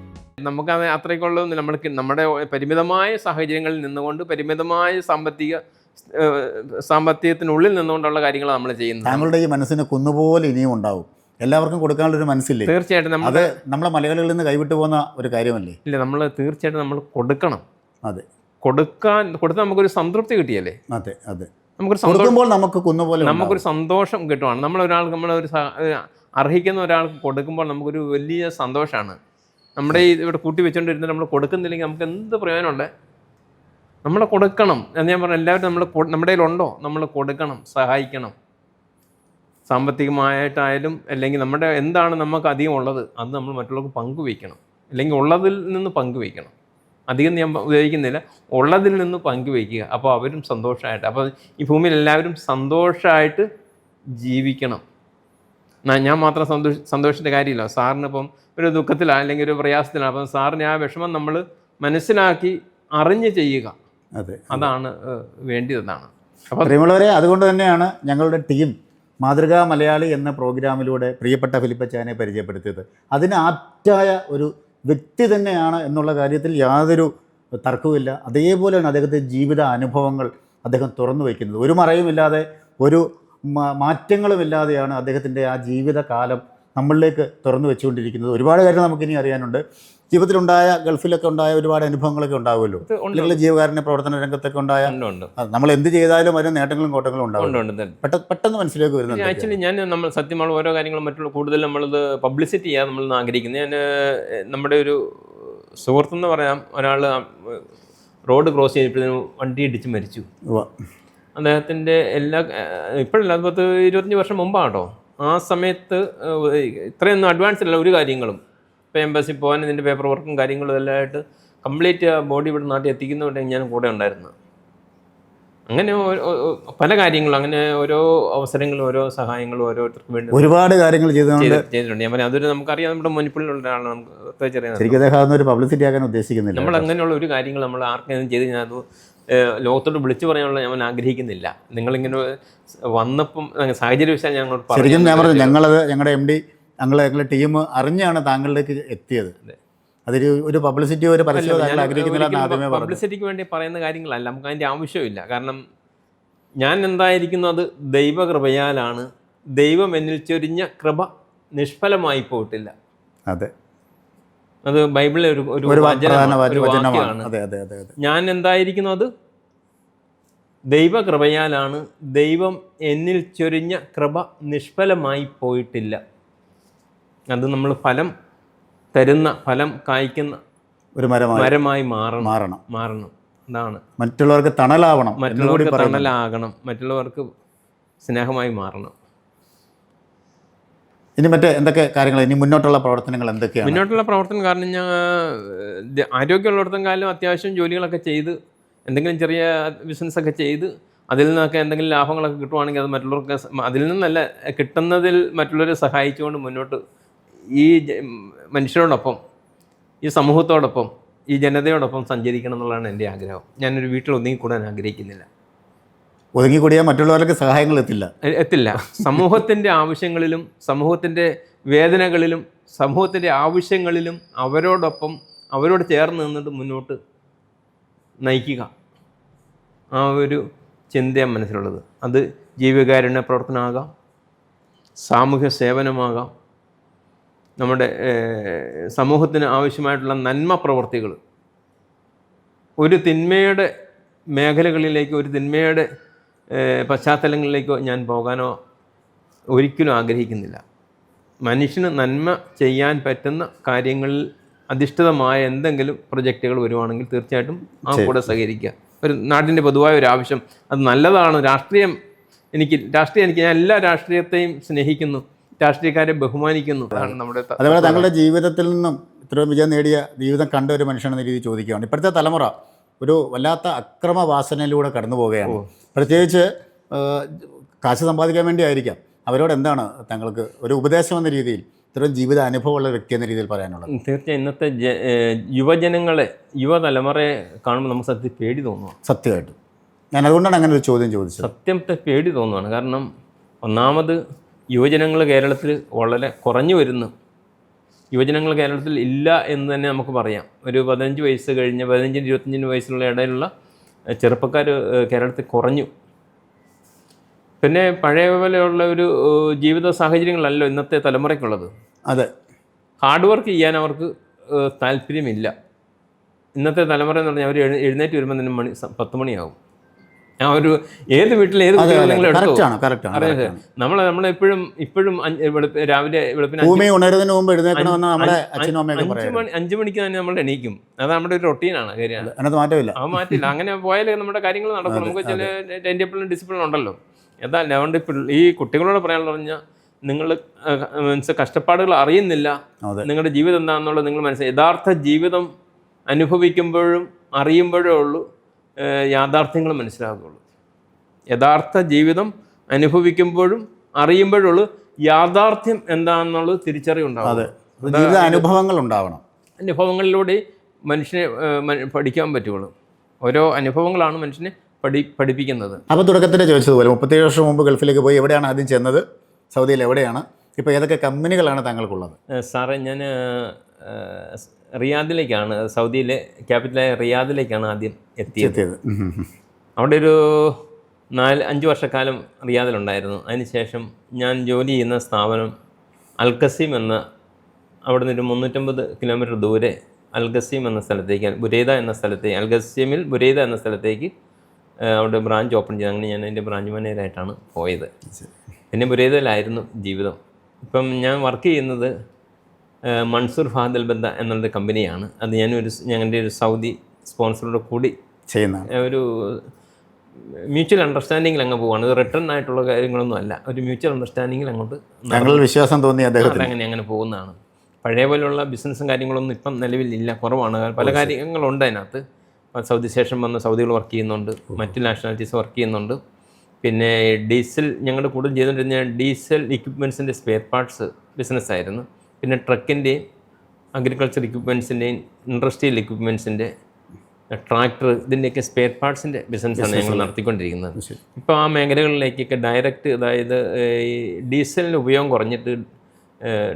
നമുക്ക് അത്രയ്ക്കുള്ള നമ്മൾക്ക് നമ്മുടെ പരിമിതമായ സാഹചര്യങ്ങളിൽ നിന്നുകൊണ്ട് പരിമിതമായ സാമ്പത്തികത്തിനുള്ളിൽ നിന്നുകൊണ്ടുള്ള കാര്യങ്ങൾ നമ്മൾ ചെയ്യുന്നത്. താങ്കളുടെ ഈ മനസ്സിന് കുന്നുപോലെ ഇനിയും ഉണ്ടാവും. എല്ലാവർക്കും കൊടുക്കാനുള്ളൊരു മനസ്സില്ലേ? തീർച്ചയായിട്ടും. അത് നമ്മളെ മലയാളികളിൽ നിന്ന് കൈവിട്ടു പോകുന്ന ഒരു കാര്യമല്ലേ? ഇല്ല, നമ്മൾ തീർച്ചയായിട്ടും നമ്മൾ കൊടുക്കണം. അതെ, കൊടുത്താൽ നമുക്കൊരു സംതൃപ്തി കിട്ടിയല്ലേ? അതെ അതെ, നമുക്കൊരു സന്തോഷം കിട്ടുവാണ്. നമ്മളൊരു അർഹിക്കുന്ന ഒരാൾക്ക് കൊടുക്കുമ്പോൾ നമുക്കൊരു വലിയ സന്തോഷമാണ്. നമ്മുടെ ഈ ഇവിടെ കൂട്ടി വെച്ചുകൊണ്ടിരുന്നിട്ട് നമ്മൾ കൊടുക്കുന്നില്ലെങ്കിൽ നമുക്ക് എന്ത് പ്രയോജനമുണ്ട്? നമ്മൾ കൊടുക്കണം എന്ന് ഞാൻ പറഞ്ഞു. എല്ലാവരും നമ്മുടെ കയ്യിലുണ്ടോ, നമ്മൾ കൊടുക്കണം, സഹായിക്കണം. സാമ്പത്തികമായിട്ടായാലും അല്ലെങ്കിൽ നമ്മുടെ എന്താണ് നമുക്ക് അധികം ഉള്ളത് അത് നമ്മൾ മറ്റുള്ളവർക്ക് പങ്കുവയ്ക്കണം, അല്ലെങ്കിൽ ഉള്ളതിൽ നിന്ന് പങ്കുവയ്ക്കണം. അധികം ഞാൻ ഉപയോഗിക്കുന്നില്ല, ഉള്ളതിൽ നിന്ന് പങ്കുവയ്ക്കുക. അപ്പോൾ അവരും സന്തോഷമായിട്ട്, അപ്പോൾ ഈ ഭൂമിയിൽ എല്ലാവരും സന്തോഷമായിട്ട് ജീവിക്കണം. ഞാൻ മാത്രം സന്തോഷിച്ചിട്ട് കാര്യമില്ല. സാറിനിപ്പം ഒരു ദുഃഖത്തിലാണ് അല്ലെങ്കിൽ ഒരു പ്രയാസത്തിലാണ്, അപ്പം സാറിന് ആ വിഷമം നമ്മൾ മനസ്സിലാക്കി അറിഞ്ഞ് ചെയ്യുക. അതെ, അതാണ് വേണ്ടിയതാണ്. അപ്പോൾ പ്രിയമുള്ളവരെ, അതുകൊണ്ട് തന്നെയാണ് ഞങ്ങളുടെ ടീം മാതൃകാ മലയാളി എന്ന പ്രോഗ്രാമിലൂടെ പ്രിയപ്പെട്ട ഫിലിപ്പച്ചാനെ പരിചയപ്പെടുത്തിയത്. അതിന് ആപ്റ്റായ ഒരു വ്യക്തി തന്നെയാണ് എന്നുള്ള കാര്യത്തിൽ യാതൊരു തർക്കവുമില്ല. അതേപോലെയാണ് അദ്ദേഹത്തിൻ്റെ ജീവിത അനുഭവങ്ങൾ അദ്ദേഹം തുറന്നു വയ്ക്കുന്നത്. ഒരു മറയുമില്ലാതെ, ഒരു മാറ്റങ്ങളുമില്ലാതെയാണ് അദ്ദേഹത്തിൻ്റെ ആ ജീവിതകാലം നമ്മളിലേക്ക് തുറന്നു വെച്ചുകൊണ്ടിരിക്കുന്നത്. ഒരുപാട് കാര്യം നമുക്കിനി അറിയാനുണ്ട്. ജീവിതത്തിലുണ്ടായ, ഗൾഫിലൊക്കെ ഉണ്ടായ ഒരുപാട് അനുഭവങ്ങളൊക്കെ ഉണ്ടാവുമല്ലോ, അല്ലെങ്കിൽ ജീവകാരുണ്യ പ്രവർത്തന രംഗത്തൊക്കെ ഉണ്ടായ, നമ്മൾ എന്ത് ചെയ്താലും അതിന് നേട്ടങ്ങളും കോട്ടങ്ങളും ഉണ്ടാവും. പെട്ടെന്ന് മനസ്സിലേക്ക് വരുന്നത്. ആക്ച്വലി നമ്മൾ സത്യമാണ് ഓരോ കാര്യങ്ങളും മറ്റുള്ള കൂടുതൽ നമ്മളിത് പബ്ലിസിറ്റി ചെയ്യാൻ നമ്മൾ ആഗ്രഹിക്കുന്നത്. ഞാൻ നമ്മുടെ ഒരു സുഹൃത്തെന്ന് പറയാം, ഒരാൾ റോഡ് ക്രോസ് ചെയ്തപ്പോഴത്തേനും വണ്ടി ഇടിച്ച് മരിച്ചു. അദ്ദേഹത്തിൻ്റെ ഇപ്പോഴല്ല, 10-25 വർഷം മുമ്പാട്ടോ. ആ സമയത്ത് ഇത്രയൊന്നും അഡ്വാൻസ് അല്ല ഒരു കാര്യങ്ങളും. ഇപ്പോൾ എംബസി പോകാൻ ഇതിൻ്റെ പേപ്പർ വർക്കും കാര്യങ്ങളും എല്ലാം ആയിട്ട് കംപ്ലീറ്റ് ബോഡി ഇവിടെ നാട്ടിൽ എത്തിക്കുന്നതുകൊണ്ട് ഞാൻ കൂടെ ഉണ്ടായിരുന്നു. അങ്ങനെ പല കാര്യങ്ങളും, അങ്ങനെ ഓരോ അവസരങ്ങളും ഓരോ സഹായങ്ങളും ഓരോരുത്തർക്ക് വേണ്ടി ഒരുപാട് കാര്യങ്ങൾ ചെയ്തിട്ടുണ്ട്. ഞാൻ പറയാം, അതൊരു നമുക്കറിയാം, നമ്മുടെ മുനിപ്പിലുള്ള ഒരാളാണ്, നമുക്ക് പബ്ലിസിറ്റി ആക്കാൻ ഉദ്ദേശിക്കുന്നില്ല. നമ്മൾ അങ്ങനെയുള്ള ഒരു കാര്യങ്ങൾ നമ്മൾ ആർക്കെങ്കിലും ചെയ്ത് ഞാൻ അത് ലോകത്തോട് വിളിച്ചു പറയാനുള്ള ഞാൻ ആഗ്രഹിക്കുന്നില്ല. നിങ്ങളിങ്ങനെ വന്നപ്പം സാഹചര്യവശാൽ ഞങ്ങളത് ഞങ്ങളുടെ MD ഞങ്ങളുടെ ടീം അറിഞ്ഞാണ് താങ്കളിലേക്ക് എത്തിയത്. അതൊരു പബ്ലിസിറ്റി, ഒരു പരസ്യം പബ്ലിസിറ്റിക്ക് വേണ്ടി പറയുന്ന കാര്യങ്ങളല്ല, നമുക്ക് അതിൻ്റെ ആവശ്യമില്ല. കാരണം ഞാൻ എന്തായിരിക്കുന്നു അത് ദൈവകൃപയാലാണ്. ദൈവം എന്നിൽ ചൊരിഞ്ഞ കൃപ നിഷ്ഫലമായി പോയിട്ടില്ല. അതെ, അത് ബൈബിളിലെ ഒരു വാക്യമാണ്. ഞാൻ എന്തായിരിക്കുന്നു അത് ദൈവകൃപയാലാണ്. ദൈവം എന്നിൽ ചൊരിഞ്ഞ കൃപ നിഷ്ഫലമായി പോയിട്ടില്ല. അത് നമ്മൾ ഫലം തരുന്ന, ഫലം കായ്ക്കുന്ന ഒരു മരമായി മാറണം. അതാണ് മറ്റുള്ളവർക്ക് തണലാവണം, മറ്റുള്ളവർക്ക് സ്നേഹമായി മാറണം. ഇനി മറ്റേ എന്തൊക്കെ കാര്യങ്ങൾ, ഇനി മുന്നോട്ടുള്ള പ്രവർത്തനങ്ങൾ എന്തൊക്കെയാണ്? മുന്നോട്ടുള്ള പ്രവർത്തനം കാരണം ഞാൻ ആരോഗ്യമുള്ളിടത്തും കാലം അത്യാവശ്യം ജോലികളൊക്കെ ചെയ്ത്, എന്തെങ്കിലും ചെറിയ ബിസിനസ്സൊക്കെ ചെയ്ത് അതിൽ നിന്നൊക്കെ എന്തെങ്കിലും ലാഭങ്ങളൊക്കെ കിട്ടുവാണെങ്കിൽ അത് മറ്റുള്ളവർക്ക്, അതിൽ നിന്നല്ല കിട്ടുന്നതിൽ മറ്റുള്ളവരെ സഹായിച്ചുകൊണ്ട് മുന്നോട്ട് ഈ മനുഷ്യരോടൊപ്പം, ഈ സമൂഹത്തോടൊപ്പം, ഈ ജനതയോടൊപ്പം സഞ്ചരിക്കണം എന്നുള്ളതാണ് എൻ്റെ ആഗ്രഹം. ഞാനൊരു വീട്ടിൽ ഒതുങ്ങിക്കൂടാൻ ആഗ്രഹിക്കുന്നില്ല. ഒതുങ്ങിക്കൂടിയാൽ മറ്റുള്ളവർക്ക് സഹായങ്ങൾ എത്തില്ല. സമൂഹത്തിൻ്റെ ആവശ്യങ്ങളിലും സമൂഹത്തിൻ്റെ വേദനകളിലും സമൂഹത്തിൻ്റെ ആവശ്യങ്ങളിലും അവരോടൊപ്പം, അവരോട് ചേർന്ന് നിന്നിട്ട് മുന്നോട്ട് നയിക്കുക, ആ ഒരു ചിന്തയാണ് മനസ്സിലുള്ളത്. അത് ജീവകാരുണ്യ പ്രവർത്തനമാകാം, സാമൂഹ്യ സേവനമാകാം, നമ്മുടെ സമൂഹത്തിന് ആവശ്യമായിട്ടുള്ള നന്മ പ്രവർത്തികൾ. ഒരു തിന്മയുടെ മേഖലകളിലേക്കോ ഒരു തിന്മയുടെ പശ്ചാത്തലങ്ങളിലേക്കോ ഞാൻ പോകാനോ ഒരിക്കലും ആഗ്രഹിക്കുന്നില്ല. മനുഷ്യന് നന്മ ചെയ്യാൻ പറ്റുന്ന കാര്യങ്ങളിൽ അധിഷ്ഠിതമായ എന്തെങ്കിലും പ്രൊജക്റ്റുകൾ വരുവാണെങ്കിൽ തീർച്ചയായിട്ടും ആ കൂടെ സഹകരിക്കുക. ഒരു നാട്ടിൻ്റെ പൊതുവായ ഒരു ആവശ്യം, അത് നല്ലതാണ്. രാഷ്ട്രീയം എനിക്ക് ഞാൻ എല്ലാ രാഷ്ട്രീയത്തെയും സ്നേഹിക്കുന്നു, രാഷ്ട്രീയക്കാരെ ബഹുമാനിക്കുന്നു. അതാണ് നമ്മുടെ. അതുപോലെ താങ്കളുടെ ജീവിതത്തിൽ നിന്നും ഇത്രയും വിജയം നേടിയ ജീവിതം കണ്ട ഒരു മനുഷ്യനെന്ന രീതി ചോദിക്കുകയാണ്. ഇപ്പോഴത്തെ തലമുറ ഒരു വല്ലാത്ത അക്രമവാസനയിലൂടെ കടന്നു പോവുകയാണ്. പ്രത്യേകിച്ച് കാശ് സമ്പാദിക്കാൻ വേണ്ടി ആയിരിക്കാം. അവരോട് എന്താണ് താങ്കൾക്ക് ഒരു ഉപദേശം എന്ന രീതിയിൽ, ഇത്രയും ജീവിത അനുഭവമുള്ള വ്യക്തി എന്ന രീതിയിൽ പറയാനുള്ളത്? തീർച്ചയായും ഇന്നത്തെ യുവജനങ്ങളെ, യുവതലമുറയെ കാണുമ്പോൾ നമുക്ക് സത്യത്തിൽ പേടി തോന്നുന്നു. സത്യമായിട്ടും ഞാൻ അതുകൊണ്ടാണ് അങ്ങനെ ഒരു ചോദ്യം ചോദിച്ചത്. സത്യത്തെ പേടി തോന്നുകയാണ്. കാരണം ഒന്നാമത് യുവജനങ്ങൾ കേരളത്തിൽ വളരെ കുറഞ്ഞു വരുന്നു. യുവജനങ്ങൾ കേരളത്തിൽ ഇല്ല എന്ന് തന്നെ നമുക്ക് പറയാം. ഒരു 15 വയസ്സ് കഴിഞ്ഞ് 15-25 വയസ്സുള്ള ഇടയിലുള്ള ചെറുപ്പക്കാർ കേരളത്തിൽ കുറഞ്ഞു. പിന്നെ പഴയ പോലെയുള്ള ഒരു ജീവിത സാഹചര്യങ്ങളല്ലോ ഇന്നത്തെ തലമുറയ്ക്കുള്ളത്. അതെ, ഹാർഡ് വർക്ക് ചെയ്യാൻ അവർക്ക് താല്പര്യമില്ല. ഇന്നത്തെ തലമുറ എന്ന് പറഞ്ഞാൽ അവർ എഴുന്നേറ്റ് വരുമ്പോൾ തന്നെ 10 മണിയാവും. ആ ഒരു ഏത് വീട്ടിൽ ഏത് നമ്മളെപ്പോഴും രാവിലെ 5 മണിക്ക് തന്നെ നമ്മൾ എണീക്കും. അത് നമ്മുടെ ഒരു റൊട്ടീനാണ്, കാര്യമാണ്. ആ മാറ്റില്ല. അങ്ങനെ പോയാൽ നമ്മുടെ കാര്യങ്ങൾ നടക്കും. നമുക്ക് ചില ടൈം ടേബിളിനും ഡിസിപ്ലിൻ ഉണ്ടല്ലോ. അതുകൊണ്ട് ഈ കുട്ടികളോട് പറയാനുള്ള പറഞ്ഞാൽ നിങ്ങൾ മീൻസ് കഷ്ടപ്പാടുകൾ അറിയുന്നില്ല, നിങ്ങളുടെ ജീവിതം എന്താണെന്നുള്ളത് നിങ്ങൾ മനസ്സിലായി. യഥാർത്ഥ ജീവിതം അനുഭവിക്കുമ്പോഴും അറിയുമ്പോഴേ ഉള്ളൂ യാഥാർത്ഥ്യങ്ങൾ മനസ്സിലാകുള്ളൂ. യഥാർത്ഥ ജീവിതം അനുഭവിക്കുമ്പോഴും അറിയുമ്പോഴുള്ളൂ യാഥാർത്ഥ്യം എന്താണെന്നുള്ളത് തിരിച്ചറിവുണ്ടാവും. ജീവിത അനുഭവങ്ങൾ ഉണ്ടാവണം. അനുഭവങ്ങളിലൂടെ മനുഷ്യനെ പഠിക്കാൻ പറ്റുള്ളൂ. ഓരോ അനുഭവങ്ങളാണ് മനുഷ്യനെ പഠിപ്പിക്കുന്നത്. അപ്പോൾ തുടക്കത്തിൽ ചോദിച്ചതുപോലെ 37 വർഷം മുമ്പ് ഗൾഫിലേക്ക് പോയി. എവിടെയാണ് ആദ്യം ചെന്നത്? സൗദിയിൽ എവിടെയാണ്? ഇപ്പോൾ ഏതൊക്കെ കമ്പനികളാണ് താങ്കൾക്കുള്ളത്? സാറേ, ഞാൻ റിയാദിലേക്കാണ്, സൗദിയിലെ ക്യാപിറ്റലായ റിയാദിലേക്കാണ് ആദ്യം എത്തിയത്. അവിടെ ഒരു 4-5 വർഷക്കാലം റിയാദിലുണ്ടായിരുന്നു. അതിനുശേഷം ഞാൻ ജോലി ചെയ്യുന്ന സ്ഥാപനം അൽഖസീം എന്ന, അവിടെ നിന്നൊരു 350 കിലോമീറ്റർ ദൂരെ അൽഖസീം എന്ന സ്ഥലത്തേക്ക്, ബുരൈദ എന്ന സ്ഥലത്തേക്ക്, അൽഖസീമിൽ ബുരൈദ എന്ന സ്ഥലത്തേക്ക് അവിടെ ബ്രാഞ്ച് ഓപ്പൺ ചെയ്ത്. അങ്ങനെ ഞാൻ അതിൻ്റെ ബ്രാഞ്ച് മാനേജറായിട്ടാണ് പോയത്. പിന്നെ ബുരൈദയിലായിരുന്നു ജീവിതം. ഇപ്പം ഞാൻ വർക്ക് ചെയ്യുന്നത് മൻസൂർ ഫഹദ് അൽബന്ദ എന്നുള്ള കമ്പനിയാണ്. അത് ഞങ്ങളുടെ ഒരു സൗദി സ്പോൺസറോട് കൂടി ചെയ്യുന്ന ഒരു മ്യൂച്വൽ അണ്ടർസ്റ്റാൻഡിങ്ങിൽ അങ്ങ് പോവാണ്. ഇത് റിട്ടേൺ ആയിട്ടുള്ള കാര്യങ്ങളൊന്നും അല്ല, ഒരു മ്യൂച്വൽ അണ്ടർസ്റ്റാൻഡിങ്ങിൽ അങ്ങോട്ട് വിശ്വാസം തോന്നി അദ്ദേഹത്തിന് അങ്ങനെ പോകുന്നതാണ്. പഴയ പോലുള്ള ബിസിനസ്സും കാര്യങ്ങളൊന്നും ഇപ്പം നിലവിലില്ല, കുറവാണ്. പല കാര്യങ്ങളുണ്ട് അതിനകത്ത്. സൗദി ശേഷം വന്ന് സൗദികൾ വർക്ക് ചെയ്യുന്നുണ്ട്, മറ്റ് നാഷണാലിറ്റീസ് വർക്ക് ചെയ്യുന്നുണ്ട്. പിന്നെ ഡീസൽ ഞങ്ങളുടെ കൂടുതൽ ചെയ്തുകൊണ്ടിരുന്ന ഡീസൽ എക്യുപ്മെൻറ്റ്സിൻ്റെ സ്പെയർ പാർട്സ് ബിസിനസ്സായിരുന്നു. പിന്നെ ട്രക്കിൻ്റെയും അഗ്രികൾച്ചർ എക്യുപ്മെൻറ്റ്സിൻ്റെയും ഇൻഡസ്ട്രിയൽ എക്യുപ്മെൻറ്റ്സിൻ്റെ ട്രാക്ടർ ഇതിൻ്റെയൊക്കെ സ്പെയർ പാർട്സിൻ്റെ ബിസിനസ്സാണ് ഞങ്ങൾ നടത്തിക്കൊണ്ടിരിക്കുന്നത്. ഇപ്പോൾ ആ മേഖലകളിലേക്കൊക്കെ ഡയറക്റ്റ്, അതായത് ഈ ഡീസലിൻ്റെ ഉപയോഗം കുറഞ്ഞിട്ട്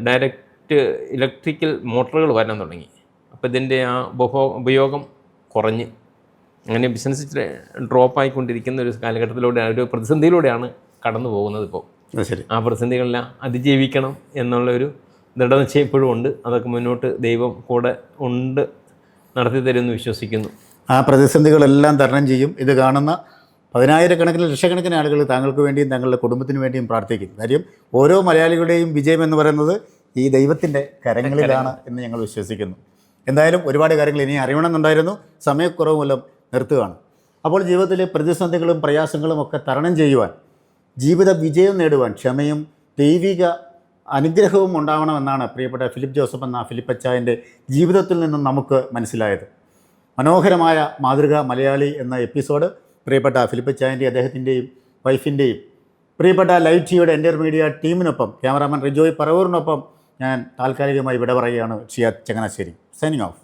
ഡയറക്റ്റ് ഇലക്ട്രിക്കൽ മോട്ടോറുകൾ വരാൻ തുടങ്ങി. അപ്പോൾ ഇതിൻ്റെ ആ ഉപയോഗം കുറഞ്ഞ് അങ്ങനെ ബിസിനസ് ഡ്രോപ്പ് ആയിക്കൊണ്ടിരിക്കുന്ന ഒരു കാലഘട്ടത്തിലൂടെയാണ്, ഒരു പ്രതിസന്ധിയിലൂടെയാണ് കടന്നു പോകുന്നത് ഇപ്പോൾ. ആ പ്രതിസന്ധികളെല്ലാം അതിജീവിക്കണം എന്നുള്ളൊരു ദൃഢനിശ്ചയം ഇപ്പോഴും ഉണ്ട്. അതൊക്കെ മുന്നോട്ട് ദൈവം കൂടെ ഉണ്ട് നടത്തി തരുമെന്ന് വിശ്വസിക്കുന്നു. ആ പ്രതിസന്ധികളെല്ലാം തരണം ചെയ്യും. ഇത് കാണുന്ന 10,000-കണക്കിന് ലക്ഷക്കണക്കിന് ആളുകൾ താങ്കൾക്ക് വേണ്ടിയും താങ്കളുടെ കുടുംബത്തിന് വേണ്ടിയും പ്രാർത്ഥിക്കും. കാര്യം ഓരോ മലയാളികളുടെയും വിജയം എന്ന് പറയുന്നത് ഈ ദൈവത്തിൻ്റെ കരങ്ങളിലാണ് എന്ന് ഞങ്ങൾ വിശ്വസിക്കുന്നു. എന്തായാലും ഒരുപാട് കാര്യങ്ങൾ ഇനി അറിയണമെന്നുണ്ടായിരുന്നു, സമയക്കുറവ് മൂലം നിർത്തുകയാണ്. അപ്പോൾ ജീവിതത്തിലെ പ്രതിസന്ധികളും പ്രയാസങ്ങളും ഒക്കെ തരണം ചെയ്യുവാൻ, ജീവിത വിജയം നേടുവാൻ ക്ഷമയും ദൈവിക അനുഗ്രഹവും ഉണ്ടാവണമെന്നാണ് പ്രിയപ്പെട്ട ഫിലിപ്പ് ജോസഫ് എന്ന ഫിലിപ്പച്ചായൻ്റെ ജീവിതത്തിൽ നിന്നും നമുക്ക് മനസ്സിലായത്. മനോഹരമായ മാതൃക മലയാളി എന്ന എപ്പിസോഡ് പ്രിയപ്പെട്ട ഫിലിപ്പച്ചായൻ്റെ അദ്ദേഹത്തിൻ്റെയും വൈഫിൻ്റെയും പ്രിയപ്പെട്ട ലൈവ് ടിവിയുടെ എൻ്റെ മീഡിയ ടീമിനൊപ്പം ക്യാമറാമാൻ റിജോയ് പറവൂറിനൊപ്പം ഞാൻ താൽക്കാലികമായി വിട പറയുകയാണ്. Shiyad Changanassery, signing off.